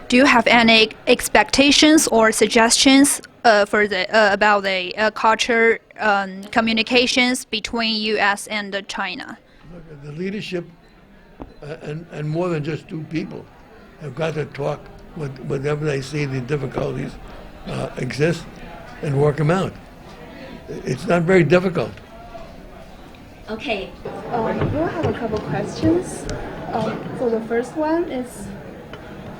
Do you have any expectations or suggestions for the about the culture communications between U.S. and China? The leadership, and more than just two people, have got to talk whenever they see the difficulties exist and work them out. It's not very difficult. Okay. We have a couple questions. So the first one is,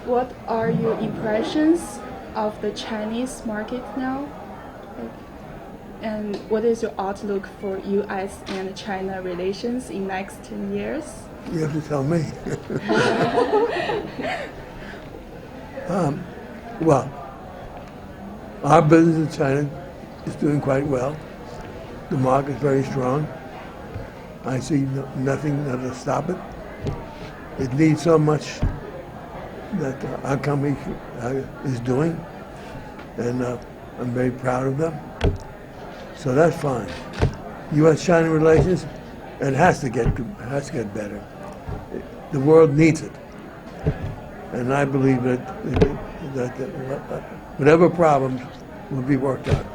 what are your impressions of the Chinese market now? And what is your outlook for U.S. and China relations in next 10 years? You have to tell me. Well, our business in China is doing quite well. The market is very strong. I see nothing that'll stop it. It needs so much that our company is doing, and I'm very proud of them. So that's fine. U.S.-China relations, it has to get better. The world needs it, and I believe that whatever problems will be worked out.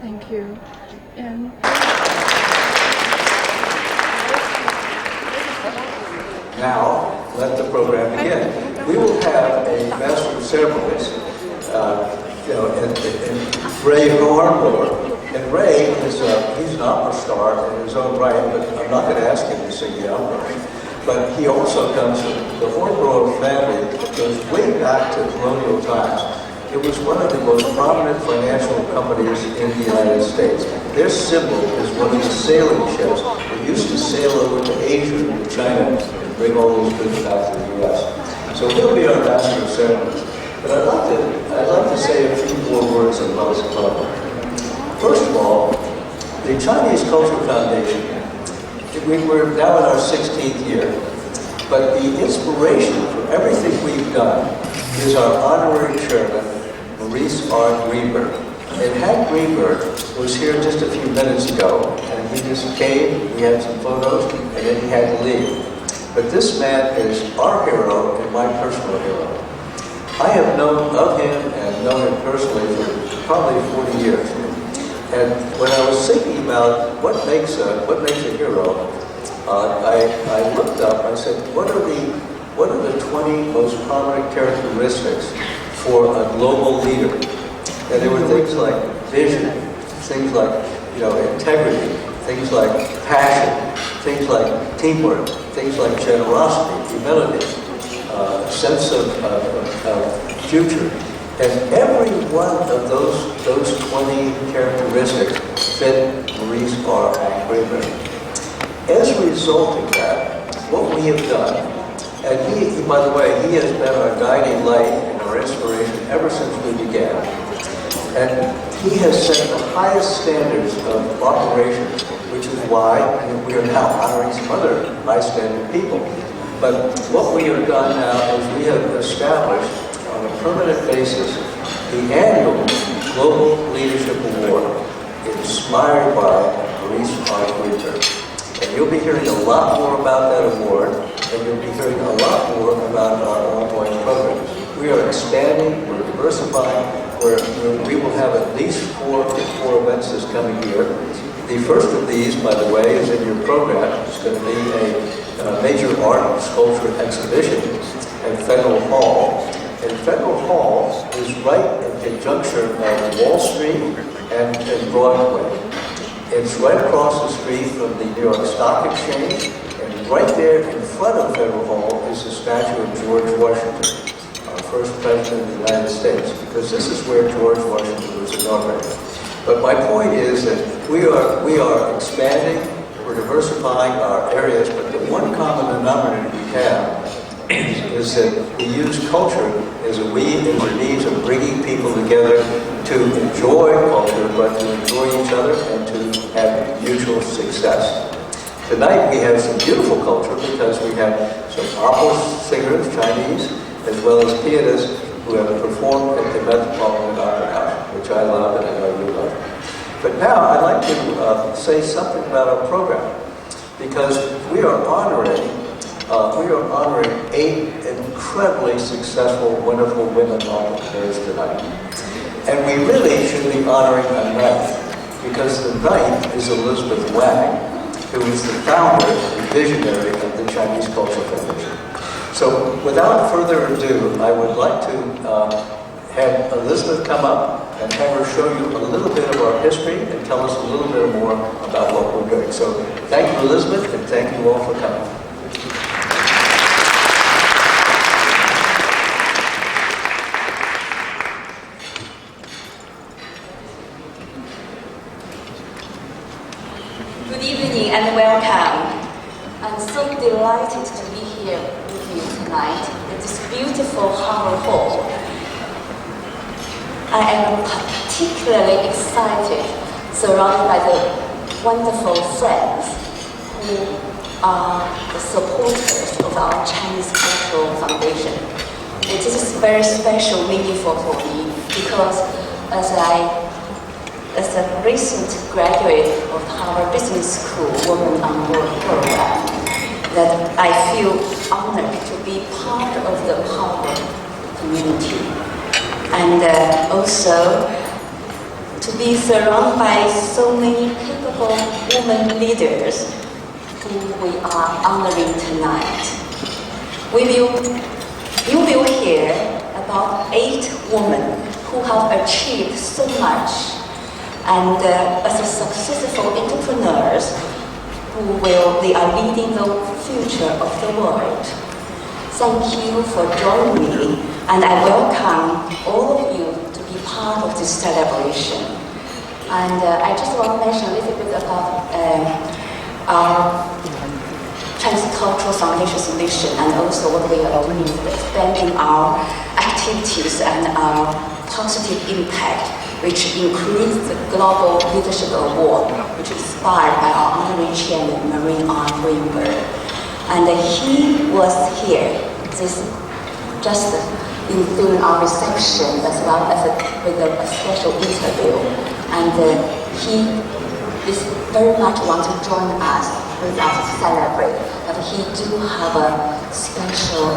Thank you. And now, let the program begin. We will have a master of ceremonies, and Ray Harbour. And Ray is he's an opera star in his own right, but I'm not going to ask him to sing the opera. But he also comes from the Hornbrook family that goes way back to colonial times. It was one of the most prominent financial companies in the United States. Their symbol is one of the sailing ships that used to sail over to Asia and China and bring all those goods back to the U.S. So he'll be our master of ceremonies. But I'd like to say a few more words about this club. First of all, the Chinese Cultural Foundation, we're now in our 16th year, but the inspiration for everything we've done is our Honorary Chairman, Maurice R. Greenberg. And Hank Greenberg was here just a few minutes ago, and he just came, we had some photos, and then he had to leave. But this man is our hero and my personal hero. I have known of him and known him personally for probably 40 years. And when I was thinking about what makes a hero, I looked up. I said, what are the 20 most prominent characteristics for a global leader? And there were things like vision, things like integrity, things like passion, things like teamwork, things like generosity, humility, sense of future. And every one of those 20 characteristics fit Maurice R. Greenberg. As a result of that, what we have done, and he, by the way, he has been our guiding light and our inspiration ever since we began. And he has set the highest standards of operations, which is why we are now honoring some other high-standard people. But what we have done now is we have established on a permanent basis the annual Global Leadership Award, inspired by Maurice R. Greenberg. And you'll be hearing a lot more about that award, and you'll be hearing a lot more about our ongoing programs. We are expanding, we're diversifying, we will have at least four events this coming year. The first of these, by the way, is in your program. It's going to be a major art and sculpture exhibition at Federal Hall. And Federal Hall is right at the junction of Wall Street and Broadway. It's right across the street from the New York Stock Exchange, and right there in front of Federal Hall is the statue of George Washington, our first president of the United States, because this is where George Washington was inaugurated. But my point is that we are expanding, we're diversifying our areas, but the one common denominator we have is that we use culture as a means of bringing people together to enjoy culture, but to enjoy each other and to have mutual success. Tonight we have some beautiful culture because we have some opera singers, Chinese, as well as pianists who have performed at the Metropolitan Opera House, which I love and I know you love. But now I'd like to say something about our program, because we are honoring 8 incredibly successful, wonderful women entrepreneurs tonight. And we really should be honoring a knight, because the knight is Elizabeth Wang, who is the founder and visionary of the Chinese Cultural Foundation. So without further ado, I would like to have Elizabeth come up and have her show you a little bit of our history and tell us a little bit more about what we're doing. So thank you, Elizabeth, and thank you all for coming. Good evening and welcome. I'm so delighted to be here with you tonight at this beautiful Harvard Hall. I am particularly excited, surrounded by the wonderful friends who are the supporters of our Chinese Cultural Foundation. It is very special, meaningful for me because as a recent graduate of Harvard Business School Women on Board program, that I feel honored to be part of the Harvard community. And also to be surrounded by so many capable women leaders who we are honoring tonight. You will hear about 8 women who have achieved so much and as a successful entrepreneurs they are leading the future of the world. Thank you for joining me, and I welcome all of you to be part of this celebration. And I just want to mention a little bit about our Chinese Cultural Foundation's mission and also what we are doing with expanding our activities and our positive impact, which includes the Global Leadership Award, which is inspired by our Honorary Chairman, Maurice R. Greenberg. And he was here just during our reception as well as with a special interview. And he is very much want to join us with us to celebrate. But he do have a special,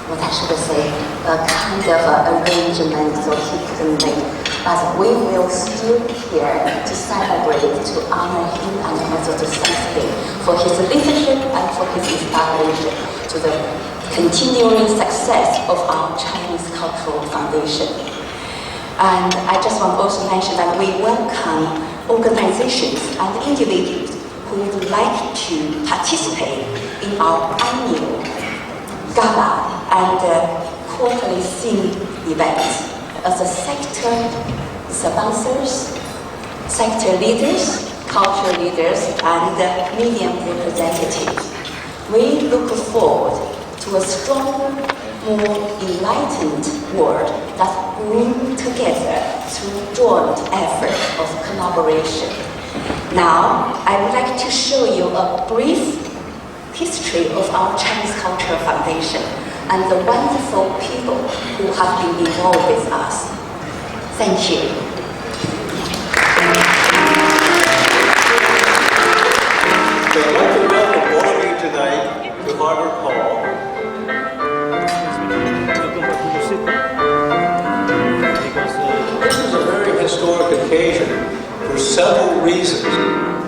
what I should say, a kind of arrangement so he couldn't make. But we will still be here to celebrate, to honor him, and also to thank him for his leadership and for his inspiration to the continuing success of our Chinese Cultural Foundation. And I just want to also mention that we welcome organizations and individuals who would like to participate in our annual gala and quarterly theme events as a sector sponsors, sector leaders, cultural leaders, and media representatives. We look forward to a stronger, more enlightened world that bring together through joint effort of collaboration. Now, I would like to show you a brief history of our Chinese Cultural Foundation and the wonderful people who have been involved with us. Thank you. So I'd like to welcome all of you tonight to Harvard Hall. This is a very historic occasion for several reasons.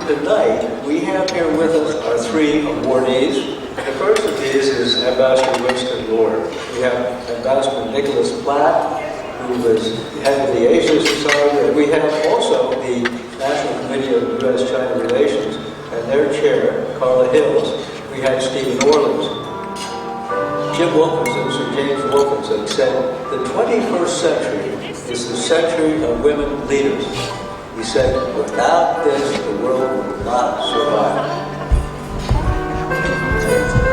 Tonight, we have here with us our 3 awardees. The first of these is Ambassador Winston Lord. We have Ambassador Nicholas Platt, who was head of the Asia Society. And we have also the National Committee of U.S.-China Relations and their chair, Carla Hills. We have Stephen Orleans. Jim Wolfensohn, Sir James Wolfensohn, said, the 21st century is the century of women leaders. He said, without this, the world will not survive.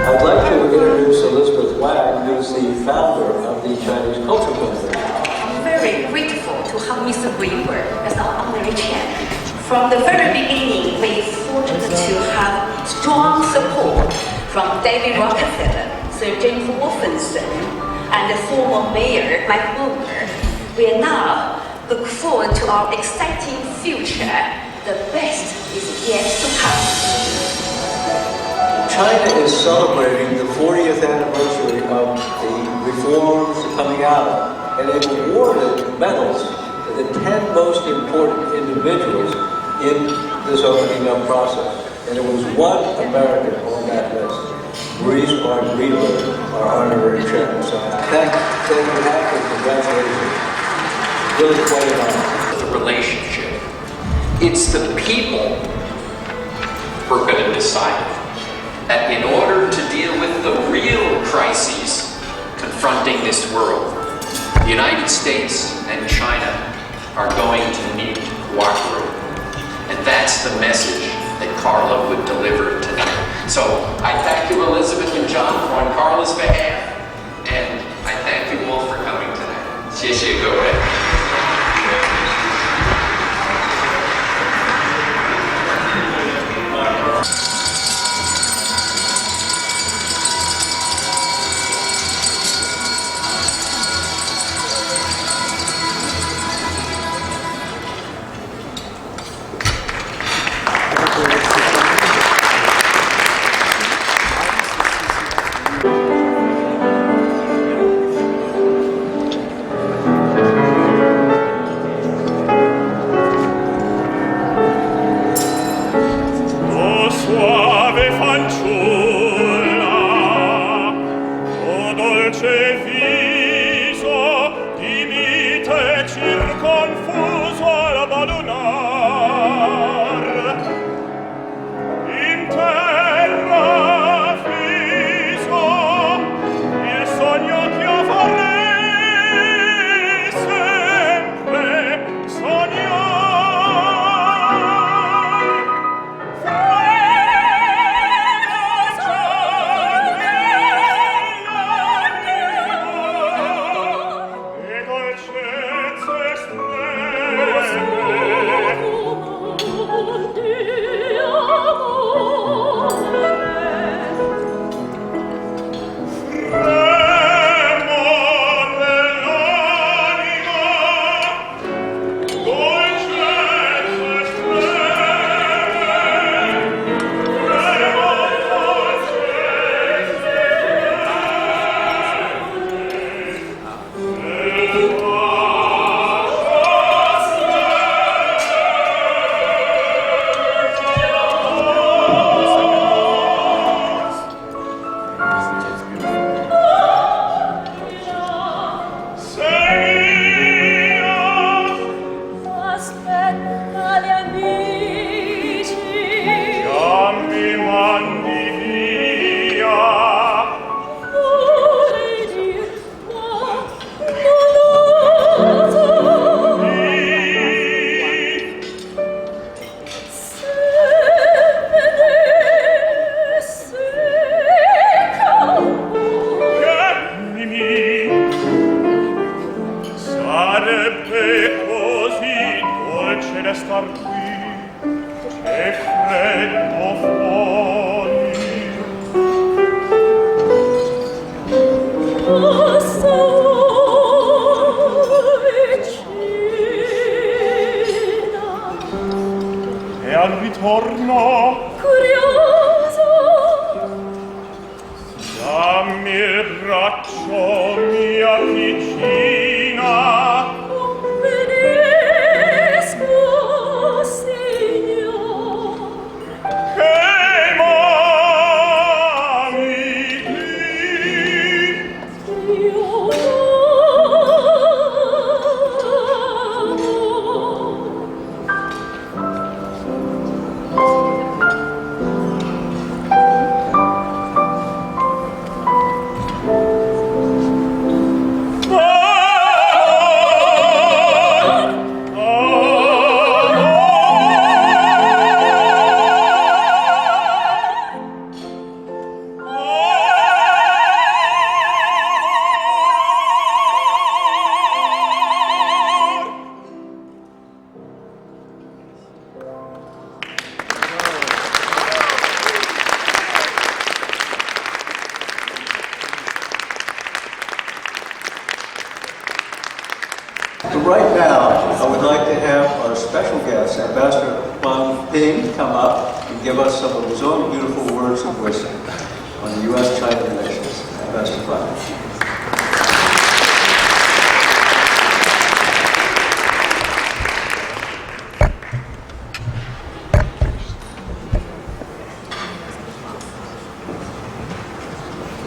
I'd like to introduce Elizabeth Wang, who is the founder of the Chinese Cultural Foundation. I'm very grateful to have Mr. Greenberg as our honorary chairman. From the very beginning, we are fortunate to have strong support from David Rockefeller, Sir James Wolfensohn, and the former mayor, Mike Bloomberg. We are now look forward to our exciting future. The best is yet to come. China is celebrating the 40th anniversary of gala, and they've awarded medals to the 10 most important individuals in this opening up process. And there was one American on that list, Maurice R. Greenberg, our Honorary Chairman. So thank you, and congratulations. Really quite an honor. The relationship. It's the people who are going to decide that in order to deal with the real crises confronting this world, the United States and China are going to need to cooperate. And that's the message that Carla would deliver tonight. So I thank you, Elizabeth and John, on Carla's behalf, and I thank you all for coming tonight. 谢谢各位。Right now, I would like to have our special guest, Ambassador Huang come up and give us some of his own beautiful words of wisdom on the U.S.-China relations. Ambassador Huang.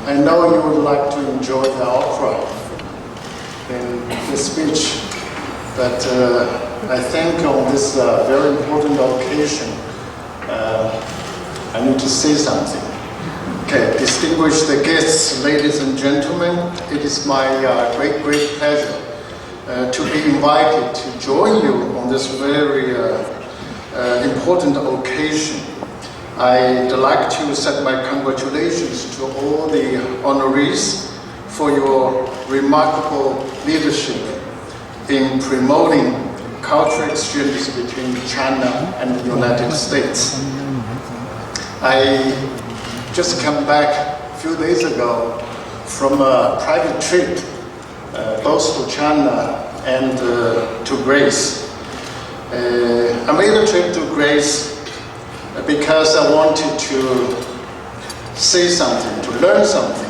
I know you would like to enjoy the opera in this speech, but I think on this very important occasion, I need to say something. Okay, distinguished guests, ladies and gentlemen, it is my great pleasure to be invited to join you on this very important occasion. I'd like to send my congratulations to all the honorees for your remarkable leadership in promoting cultural exchanges between China and the United States. I just came back a few days ago from a private trip, both to China and to Greece. I made a trip to Greece because I wanted to say something, to learn something.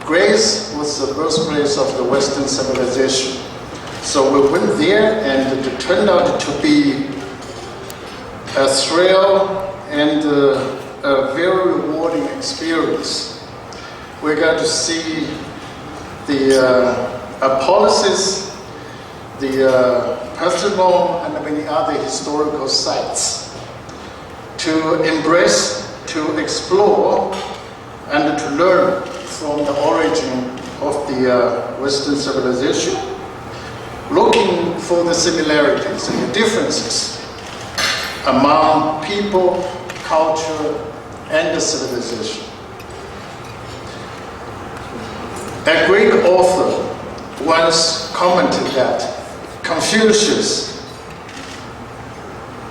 Greece was the birthplace of the Western civilization. So we went there, and it turned out to be a thrill and a very rewarding experience. We got to see the policies, the Parthenon, and many other historical sites to embrace, to explore, and to learn from the origin of the Western civilization, looking for the similarities and the differences among people, culture, and the civilization. A Greek author once commented that Confucius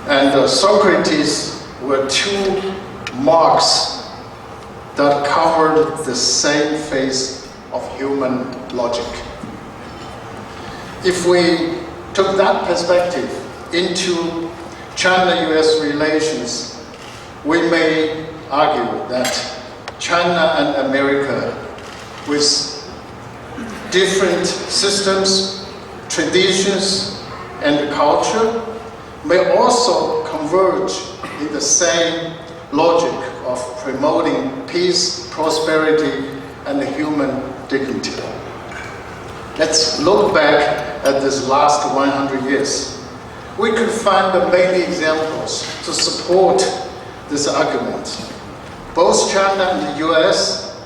and Socrates were two marks that covered the same face of human logic. If we took that perspective into China-US relations, we may argue that China and America, with different systems, traditions, and culture, may also converge in the same logic of promoting peace, prosperity, and human dignity. Let's look back at this last 100 years. We could find many examples to support this argument. Both China and the US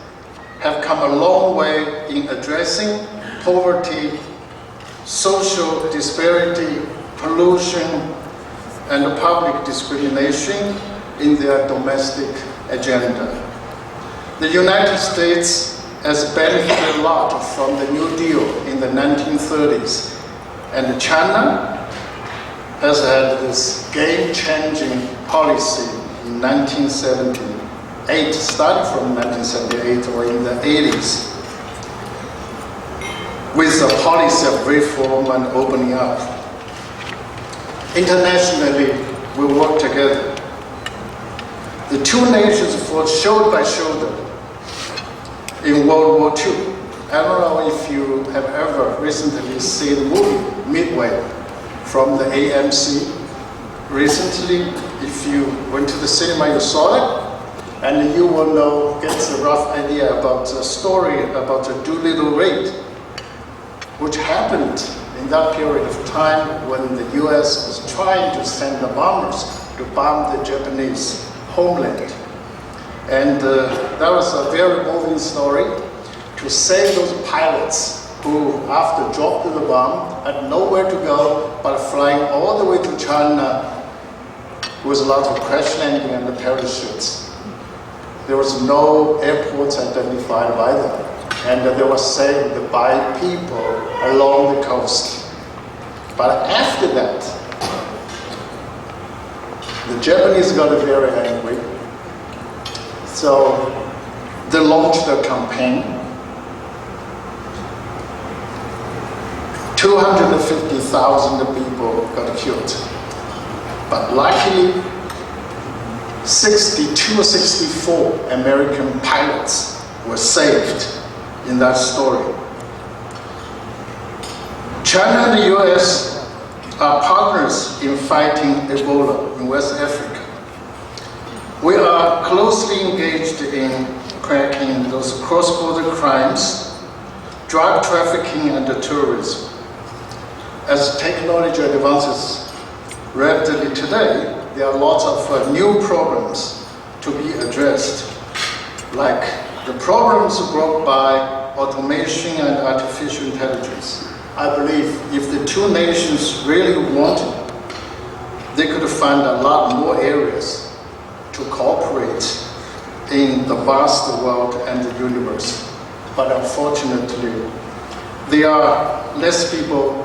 have come a long way in addressing poverty, social disparity, pollution, and public discrimination in their domestic agenda. The United States has benefited a lot from the New Deal in the 1930s, and China has had this game-changing policy in 1978, starting from 1978 or in the 80s, with a policy of reform and opening up. Internationally, we work together. The two nations fought shoulder by shoulder in World War II. I don't know if you have ever recently seen the movie Midway from the AMC. Recently, if you went to the cinema, you saw it, and you will know, get a rough idea about the story about the Doolittle raid, which happened in that period of time when the US was trying to send the bombers to bomb the Japanese homeland. And that was a very moving story to save those pilots who, after dropping the bomb, had nowhere to go but flying all the way to China with a lot of crash landing and the parachutes. There was no airports identified by them, and they were saved by people along the coast. But after that, the Japanese got very angry. So they launched a campaign. 250,000 people got killed. But luckily, 62 or 64 American pilots were saved in that story. China and the US are partners in fighting Ebola in West Africa. We are closely engaged in cracking those cross-border crimes, drug trafficking, and tourism. As technology advances rapidly today, there are lots of new problems to be addressed, like the problems brought by automation and artificial intelligence. I believe if the two nations really wanted, they could find a lot more areas to cooperate in the vast world and the universe. But unfortunately, there are less people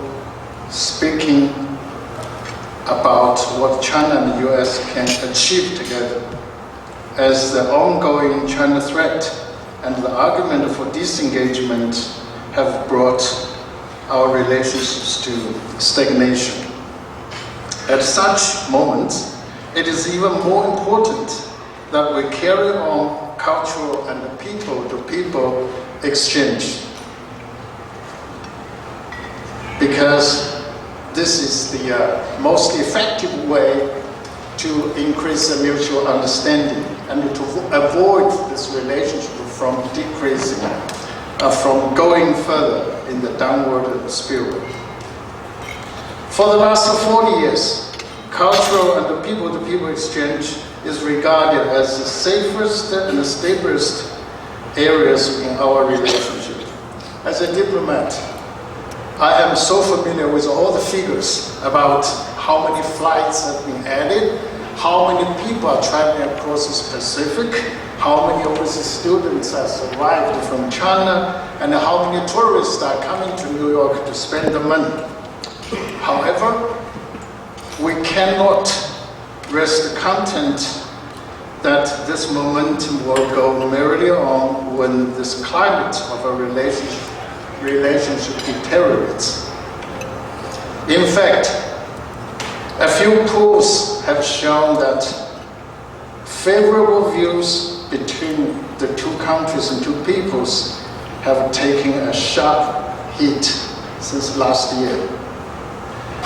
speaking about what China and the US can achieve together, as the ongoing China threat and the argument for disengagement have brought our relationships to stagnation. At such moments, it is even more important that we carry on cultural and people-to-people exchange, because this is the most effective way to increase the mutual understanding and to avoid this relationship from decreasing, from going further in the downward spiral. For the last 40 years, cultural and people-to-people exchange is regarded as the safest and the stablest areas in our relationship. As a diplomat, I am so familiar with all the figures about how many flights have been added, how many people are traveling across the Pacific, how many overseas students have arrived from China, and how many tourists are coming to New York to spend the money. However, we cannot rest content that this momentum will go merrily on when this climate of a relationship deteriorates. In fact, a few polls have shown that favorable views between the two countries and two peoples have taken a sharp hit since last year.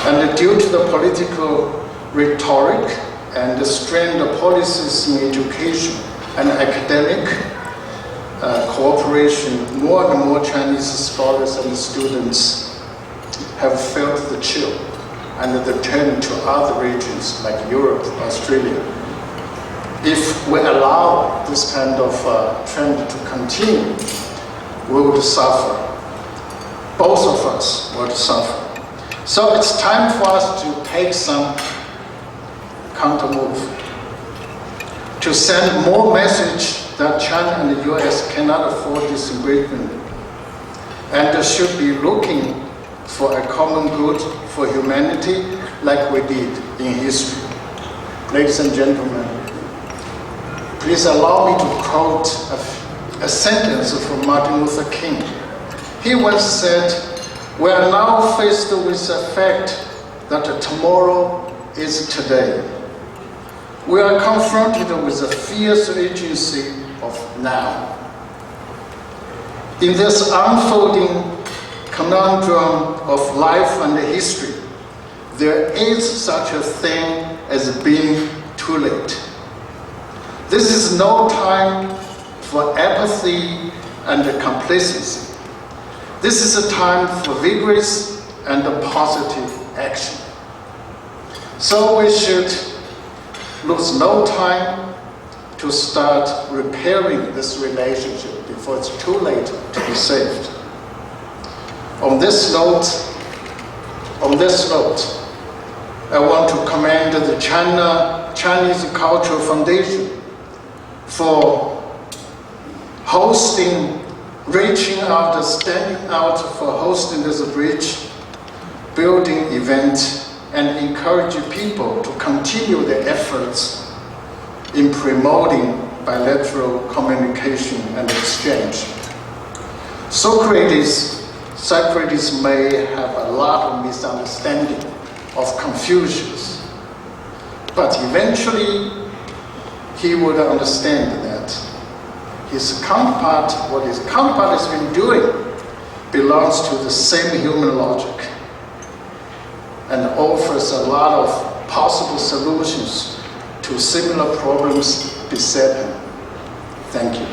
And due to the political rhetoric and the strained policies in education and academic cooperation, more and more Chinese scholars and students have felt the chill and the turn to other regions like Europe, Australia. If we allow this kind of trend to continue, we would suffer. Both of us would suffer. So it's time for us to take some counter move, to send more message that China and the US cannot afford disagreement and should be looking for a common good for humanity like we did in history. Ladies and gentlemen, please allow me to quote a sentence from Martin Luther King. He once said, "We are now faced with the fact that tomorrow is today. We are confronted with the fierce urgency of now." In this unfolding conundrum of life and history, there is such a thing as being too late. This is no time for apathy and complacency. This is a time for vigorous and positive action. So we should lose no time to start repairing this relationship before it's too late to be saved. On this note, I want to commend the Chinese Cultural Foundation for reaching out, standing out for hosting this bridge building event and encourage people to continue their efforts in promoting bilateral communication and exchange. Socrates may have a lot of misunderstanding of Confucius, but eventually he would understand that what his counterpart has been doing belongs to the same human logic and offers a lot of possible solutions to similar problems beset him. Thank you.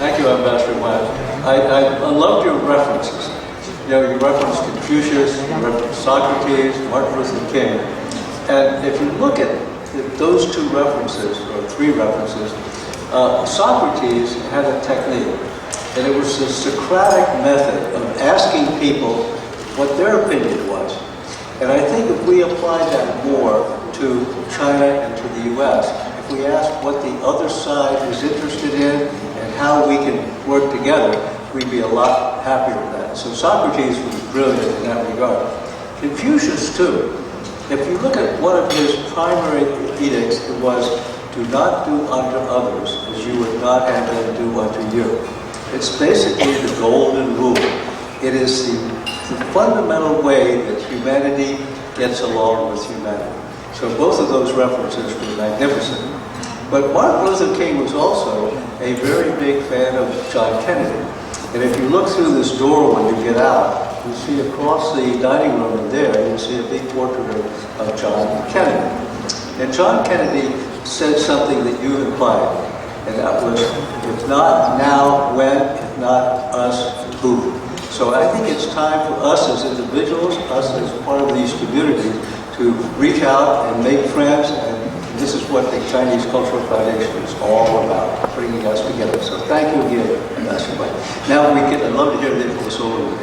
Thank you, Ambassador Huang. I loved your references. You know, you referenced Confucius, you referenced Socrates, Martin Luther King. And if you look at those two references, or three references, Socrates had a technique, and it was the Socratic method of asking people what their opinion was. And I think if we apply that more to China and to the US, if we ask what the other side is interested in and how we can work together, we'd be a lot happier with that. So Socrates was brilliant in that regard. Confucius too. If you look at one of his primary edicts, it was, do not do unto others as you would not have them do unto you. It's basically the golden rule. It is the fundamental way that humanity gets along with humanity. So both of those references were magnificent. But Martin Luther King was also a very big fan of John Kennedy. And if you look through this door when you get out, you see across the dining room in there, you see a big portrait of John Kennedy. And John Kennedy said something that you implied, and that was, if not now, when, if not us, who. So I think it's time for us as individuals, us as part of these communities, to reach out and make friends, and this is what the Chinese Cultural Foundation is all about, bringing us together. So thank you again, Ambassador Huang. Now I'd love to hear the Consul.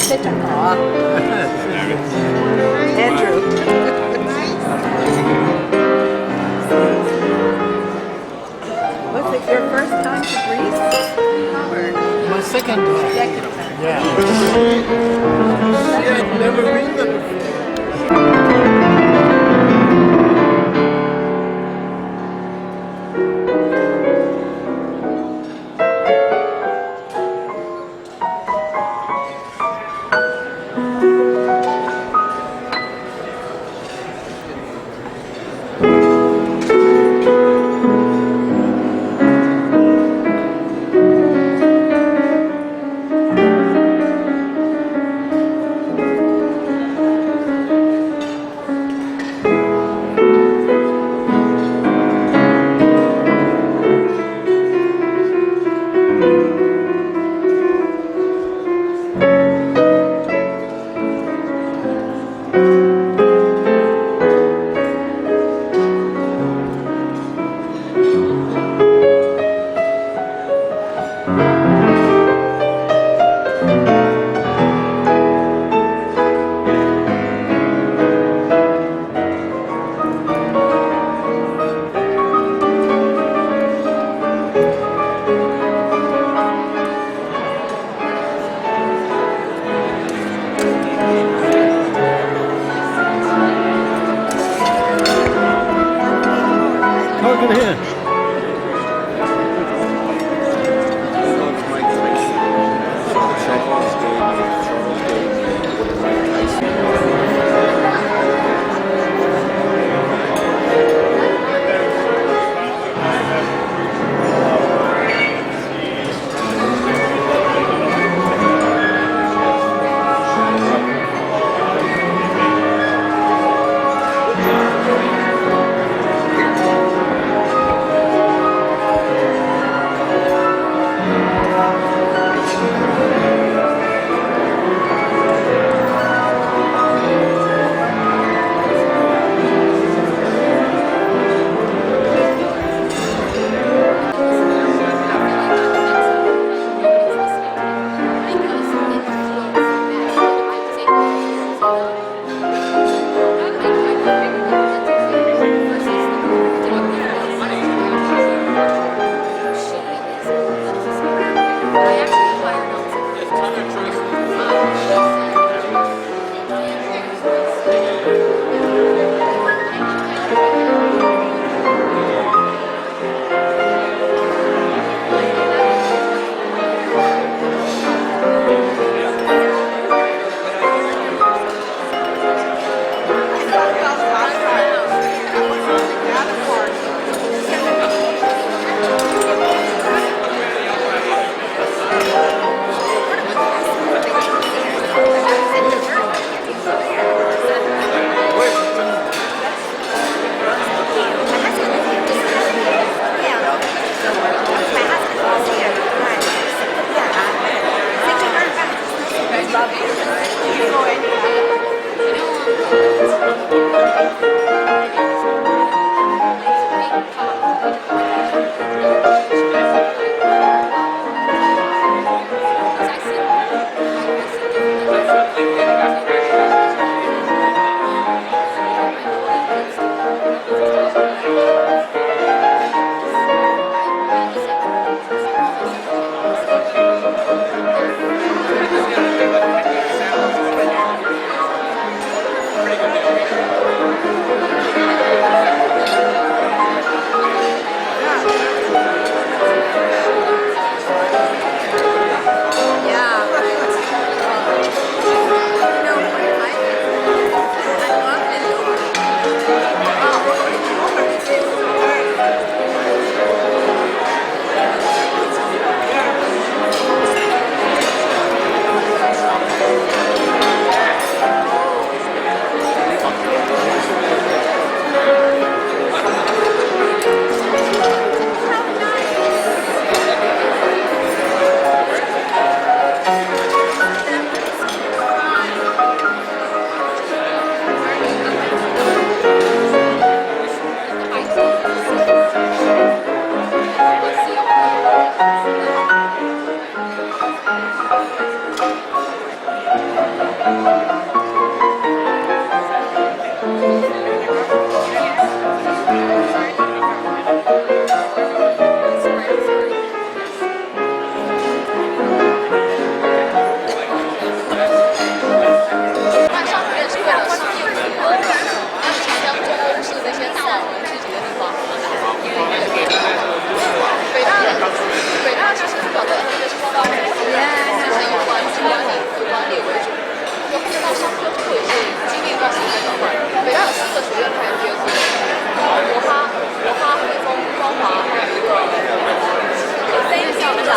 非常好啊。Andrew. Was it your first time to Greece? Howard? My second time. Second time. Yeah. Yeah, I've never been there before. Look at here.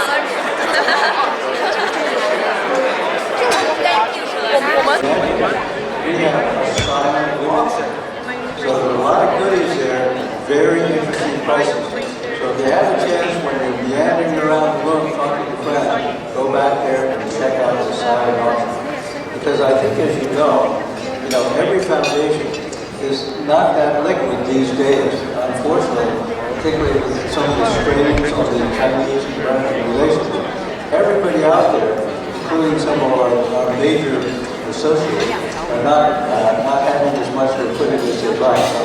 We have a silent auction. So there are a lot of goodies there, very interesting prices. So if you have a chance when you're meandering around the room talking to friends, go back there and check out the silent auction. Because I think, as you know, every foundation is not that liquid these days, unfortunately, particularly with some of the strains on the Chinese-American relations. Everybody out there, including some of our major associates, are not having as much liquidity as they'd like. So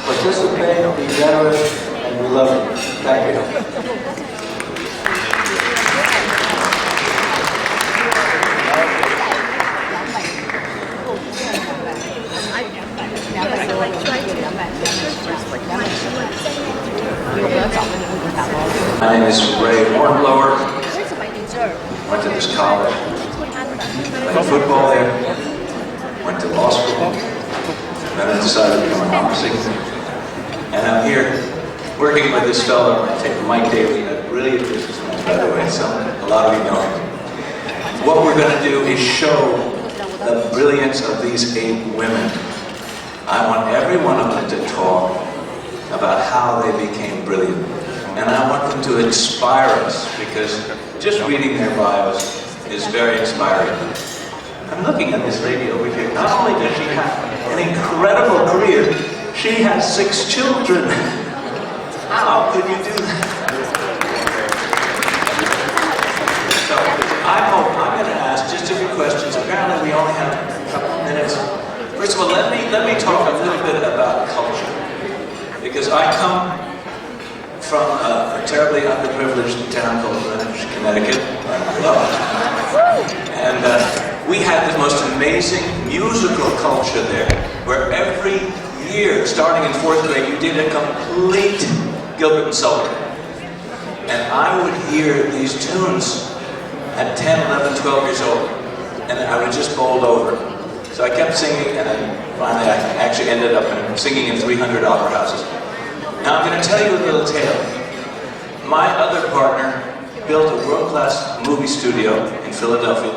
participate, be generous, and we love you. Thank you. My name is Ray Hornblower. Went to this college. Played football there. Went to law school. Then I decided to become an opera singer. And I'm here working with this fellow, Mike Daly, a brilliant businessman, by the way, so a lot of you know him. What we're going to do is show the brilliance of these 8 women. I want every one of them to talk about how they became brilliant. And I want them to inspire us, because just reading their bios is very inspiring. I'm looking at this lady over here. Not only does she have an incredible career, she has 6 children. How could you do that? So I'm going to ask just a few questions. Apparently we only have a couple of minutes. First of all, let me talk a little bit about culture. Because I come from a terribly underprivileged town called Greenberg, Connecticut. And we had the most amazing musical culture there, where every year, starting in 4th grade, you did a complete Gilbert and Sullivan. And I would hear these tunes at 10, 11, 12 years old, and I was just bowled over. So I kept singing, and then finally I actually ended up singing in 300 opera houses. Now I'm going to tell you a little tale. My other partner built a world-class movie studio in Philadelphia,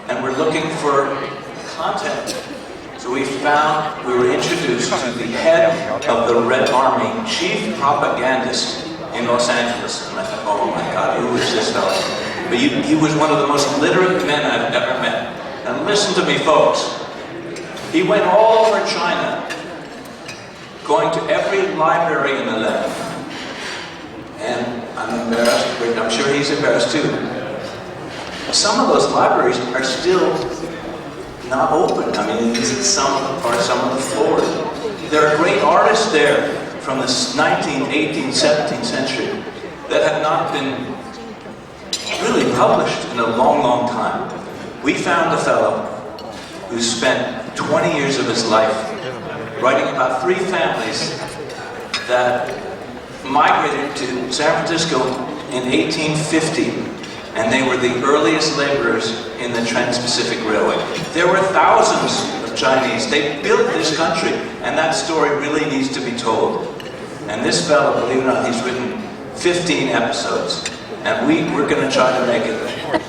and we're looking for content. So we were introduced to the head of the Red Army, chief propagandist in Los Angeles. And I thought, oh my God, who is this fellow? But he was one of the most literate men I've ever met. And listen to me, folks. He went all over China, going to every library in the land. And I'm embarrassed, but I'm sure he's embarrassed too. Some of those libraries are still not open. I mean, some of the floors. There are great artists there from the 19th, 18th, 17th century that have not been really published in a long, long time. We found a fellow who spent 20 years of his life writing about 3 families that migrated to San Francisco in 1850, and they were the earliest laborers in the Trans-Pacific Railway. There were thousands of Chinese. They built this country, and that story really needs to be told. And this fellow, believe it or not, he's written 15 episodes, and we're going to try to make it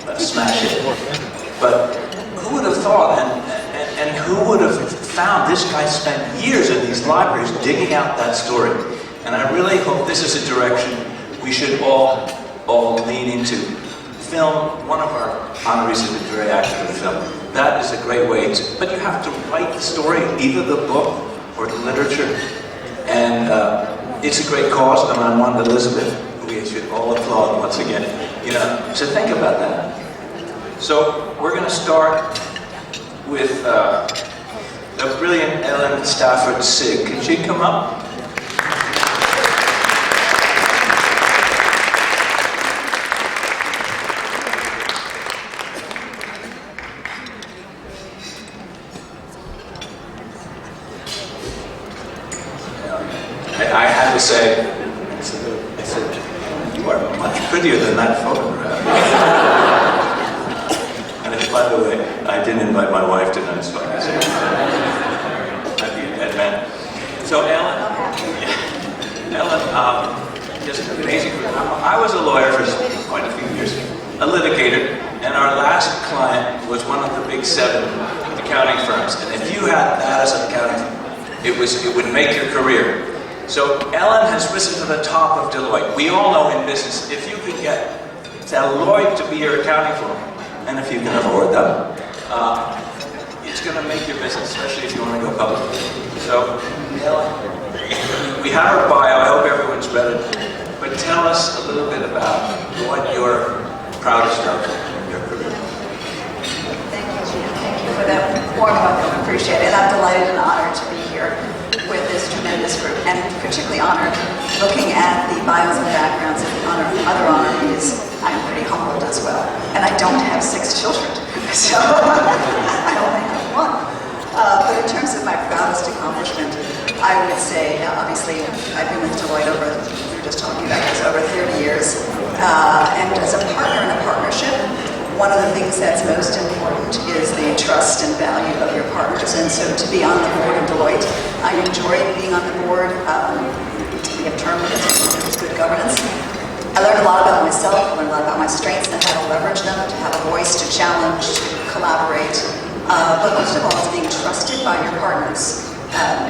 a smash hit. But who would have thought, and who would have found this guy spent years in these libraries digging out that story? And I really hope this is a direction we should all lean into. Film, one of our honorees has been very active in film. That is a great way to, but you have to write the story, either the book or the literature. And it's a great cause, and I want Elizabeth, we should all applaud once again. So think about that. So we're going to start with the brilliant Ellen Stafford Sigg. Can she come up? I had to say, I said, you are much prettier than that photograph. And by the way, I didn't invite my wife tonight, so I say, I'd be a dead man. So Ellen, just amazing. I was a lawyer for quite a few years. 7 accounting firms. And if you had that as an accounting firm, it would make your career. So Ellen has risen to the top of Deloitte. We all know in business, if you can get Deloitte to be your accounting firm, and if you can afford them, it's going to make your business, especially if you want to go public. So, Ellen, we have her bio. I hope everyone's read it. But tell us a little bit about what you're proudest of in your career. Thank you for that warm welcome. I appreciate it. I'm delighted and honored to be here with this tremendous group, and particularly honored looking at the bios and backgrounds of the other honorees. I'm pretty humbled as well. And I don't have 6 children, so I only have 1. But in terms of my proudest accomplishment, I would say, obviously, I've been with Deloitte over, we were just talking about this, over 30 years. And as a partner in a partnership, one of the things that's most important is the trust and value of your partners. And so to be on the board of Deloitte, I enjoyed being on the board. We have term limits, it's good governance. I learned a lot about myself, I learned a lot about my strengths and how to leverage them, to have a voice, to challenge, to collaborate. But most of all, it's being trusted by your partners.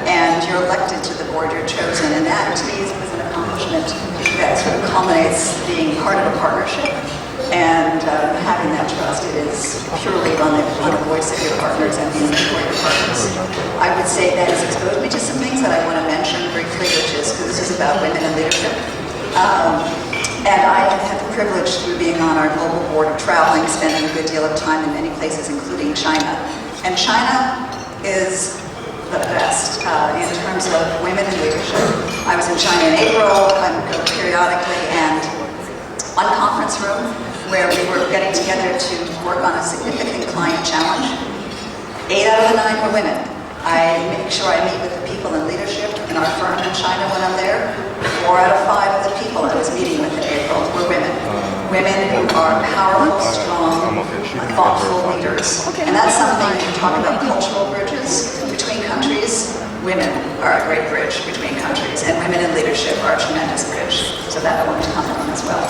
And you're elected to the board, you're chosen. And that, to me, is an accomplishment that sort of culminates being part of a partnership. And having that trust, it is purely on the voice of your partners and being for your partners. I would say that has exposed me to some things that I want to mention briefly, which is, because this is about women in leadership. And I have had the privilege, through being on our global board of traveling, spending a good deal of time in many places, including China. And China is the best in terms of women in leadership. I was in China in April, I go periodically, and one conference room where we were getting together to work on a significant client challenge. 8 out of the 9 were women. I make sure I meet with the people in leadership in our firm in China when I'm there. 4 out of 5 of the people I was meeting with in April were women. Women who are powerful, strong, thoughtful leaders. And that's something, when you talk about cultural bridges between countries, women are a great bridge between countries, and women in leadership are a tremendous bridge. So that I want to comment on as well.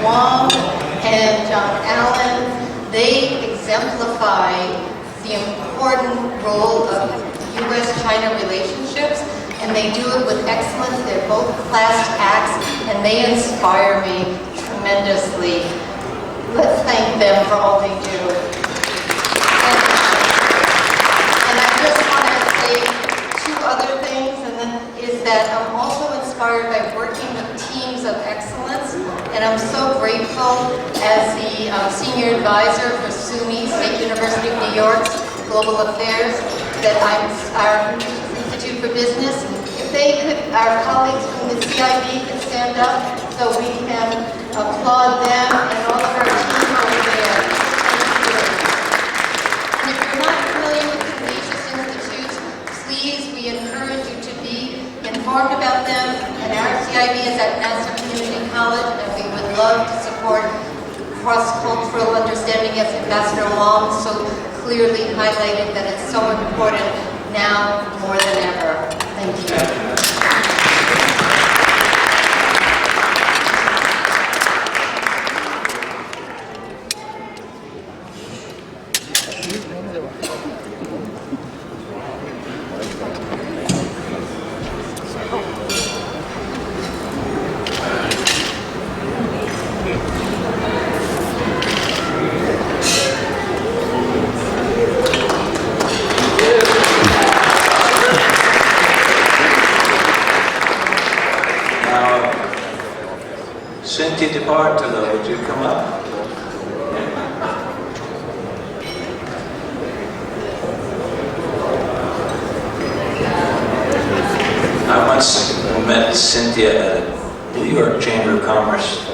Huang and they exemplify the important role of U.S.-China relationships, and they do it with excellence. They're both class acts, and they inspire me tremendously. Let's thank them for all they do. And I just want to say 2 other things, and then is that I'm also inspired inspired by working with teams of excellence, and I'm so grateful as the Senior Advisor for SUNY, State University of New York's Global Affairs, that our Institute for Business. If they could, our colleagues from the CIB could stand up so we can applaud them and all of our team over there. Thank you. And if you're not familiar with Confucius Institutes, please, we encourage you to be informed about them. And our CIB is at Nassau Community College, and we would love to support cross-cultural understanding, as Ambassador Huang so clearly highlighted that it's so important now more than ever. Thank you. Cynthia DePartolo, would you come up? I once met Cynthia at a New York Chamber of Commerce.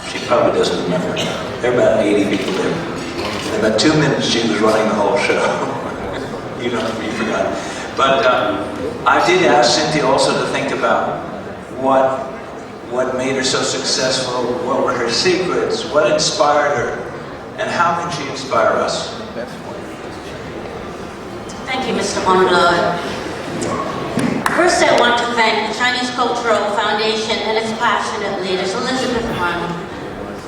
She probably doesn't remember. There are about 80 people there. In about 2 minutes, she was running the whole show. You forgot. But I did ask Cynthia also to think about what made her so successful, what were her secrets, what inspired her, and how can she inspire us? Thank you, Mr. Honolulu. First, I want to thank the Chinese Cultural Foundation and its passionate leaders, Elizabeth Huang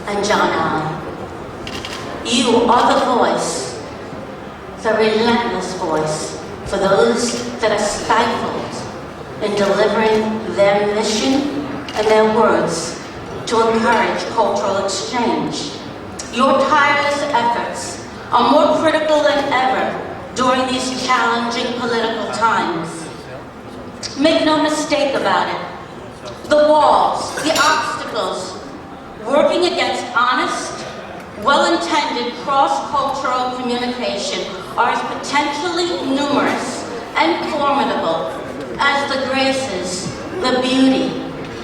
and John Allen. You are the voice, the relentless voice, for those that are stifled in delivering their mission and their words to encourage cultural exchange. Your tireless efforts are more critical than ever during these challenging political times. Make no mistake about it. The walls, the obstacles, working against honest, well-intended cross-cultural communication are as potentially numerous and formidable as the graces, the beauty,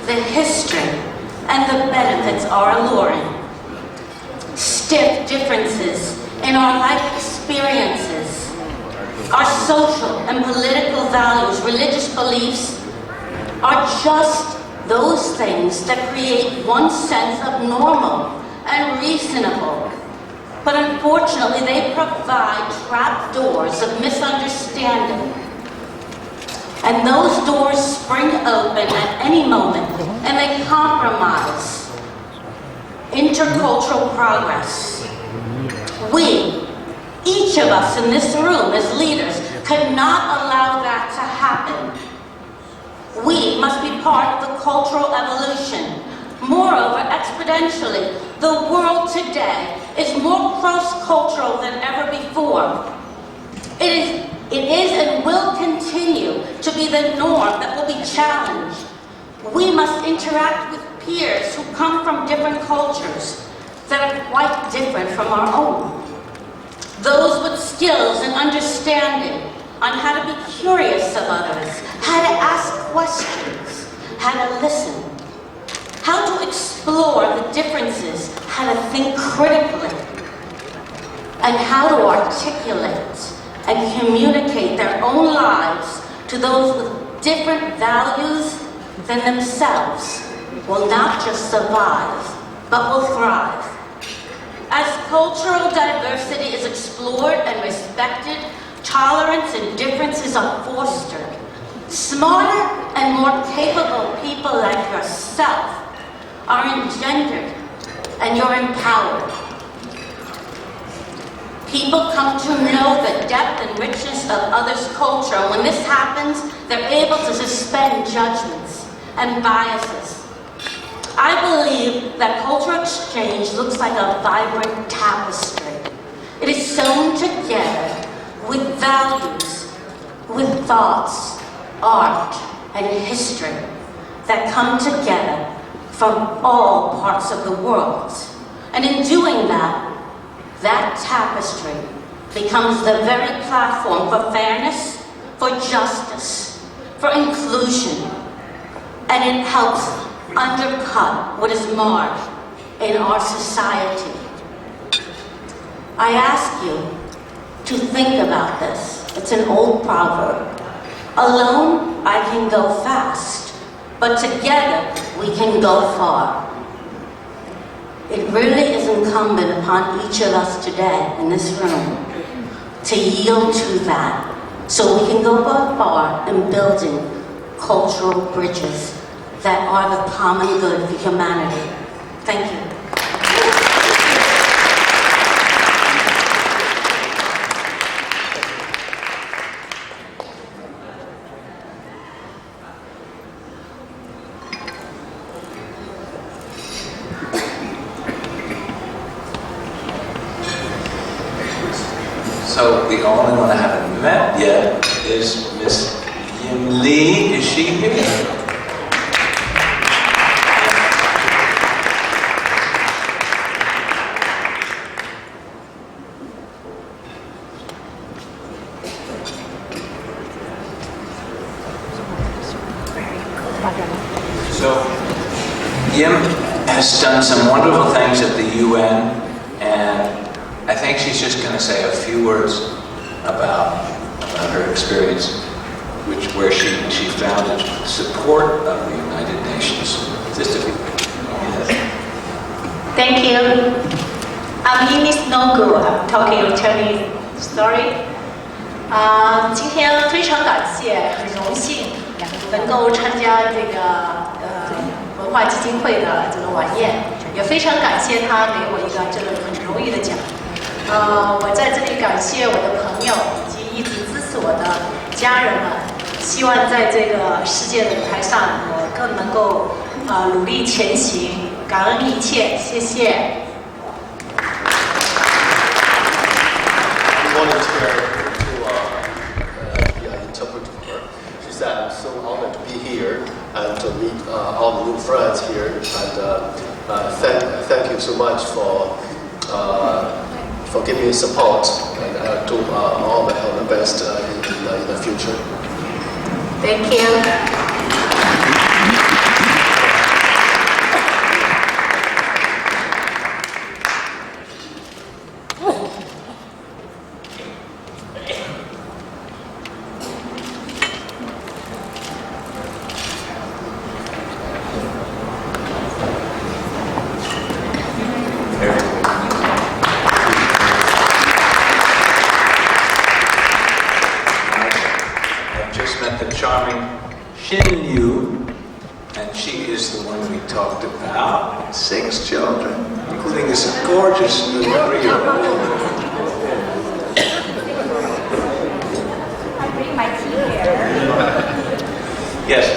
the history, and the benefits are alluring. Stiff differences in our life experiences, our social and political values, religious beliefs, are just those things that create one sense of normal and reasonable. But unfortunately, they provide trap doors of misunderstanding. And those doors spring open at any moment, and they compromise intercultural progress. We, each of us in this room as leaders, could not allow that to happen. We must be part of the cultural evolution. Moreover, exponentially, the world today is more cross-cultural than ever before. It is and will continue to be the norm that will be challenged. We must interact with peers who come from different cultures that are quite different from our own. Those with skills and understanding on how to be curious of others, how to ask questions, how to listen, how to explore the differences, how to think critically, and how to articulate and communicate their own lives to those with different values than themselves will not just survive, but will thrive. As cultural diversity is explored and respected, tolerance and differences are fostered. Smarter and more capable people like yourself are engendered and you're empowered. People come to know the depth and richness of others' culture. When this happens, they're able to suspend judgments and biases. I believe that cultural exchange looks like a vibrant tapestry. It is sewn together with values, with thoughts, art, and history that come together from all parts of the world. And in doing that, that tapestry becomes the very platform for fairness, for justice, for inclusion, and it helps undercut what is marred in our society. I ask you to think about this. It's an old proverb. Alone, I can go fast, but together, we can go far. It really is incumbent upon each of us today in this room to yield to that so we can go far in building cultural bridges that are the common good for humanity. Thank you. So the only one I haven't met yet is Miss Yim Lee. Is she here? So Yim has done some wonderful things at the UN, and I think she's just going to say a few words about her experience, where she founded support of the United Nations. Just a few. Yes. Thank you. I'm Miss Nogu. I'm talking Chinese story. 今天非常感谢，很荣幸能够参加这个文化基金会的这个晚宴，也非常感谢他给我一个这个很荣誉的奖。我在这里感谢我的朋友以及一直支持我的家人们，希望在这个世界的舞台上，我更能够努力前行，感恩一切，谢谢。She said, "I'm so honored to be here and to meet all the new friends here, and thank you so much for giving me support, and to all the best in the future." Thank you. And she is the one we talked about. 6 children, including this gorgeous new 3-year-old. I bring my tea here. Yes.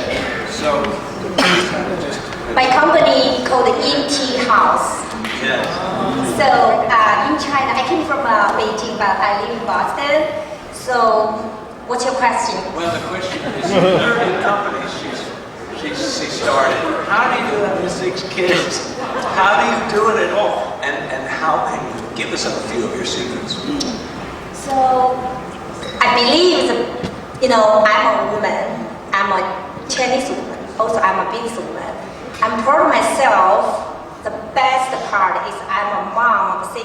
So, my company called In Tea House. Yes. So in China, I came from Beijing, but I live in Boston. So, what's your question? Well, the question is, her company she started. How do you do that with 6 kids? How do you do it at all? And how can you give us a few of your secrets? So, I believe I'm a woman. I'm a Chinese woman. Also, I'm a business woman. I'm proud of myself. The best part is I'm a mom of 6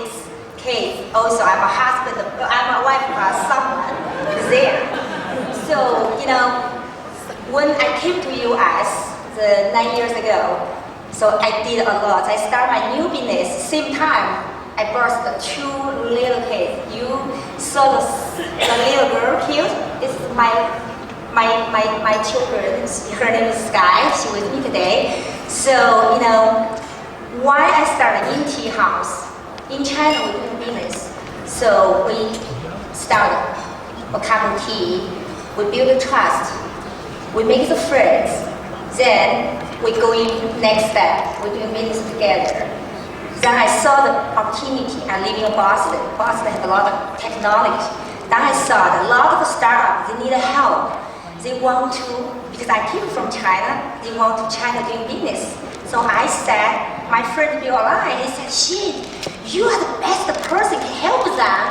kids. Also, I'm a husband. I'm a wife of someone there. So, when I came to US 9 years ago, so I did a lot. I started my new business. Same time, I birthed 2 little kids. You saw the little girl cute. It's my children. Her name is Sky. She with me today. So why I started In Tea House? In China, we do business. So we started a cup of tea. We build a trust. We make the friends. Then we go in next step. We do business together. Then I saw the opportunity. I live in Boston. Boston has a lot of technology. Then I saw that a lot of startups, they need help. they want to, because I came from China, they want China doing business. So I said, my friend Bill Lai, he said, shit, you are the best person to help them.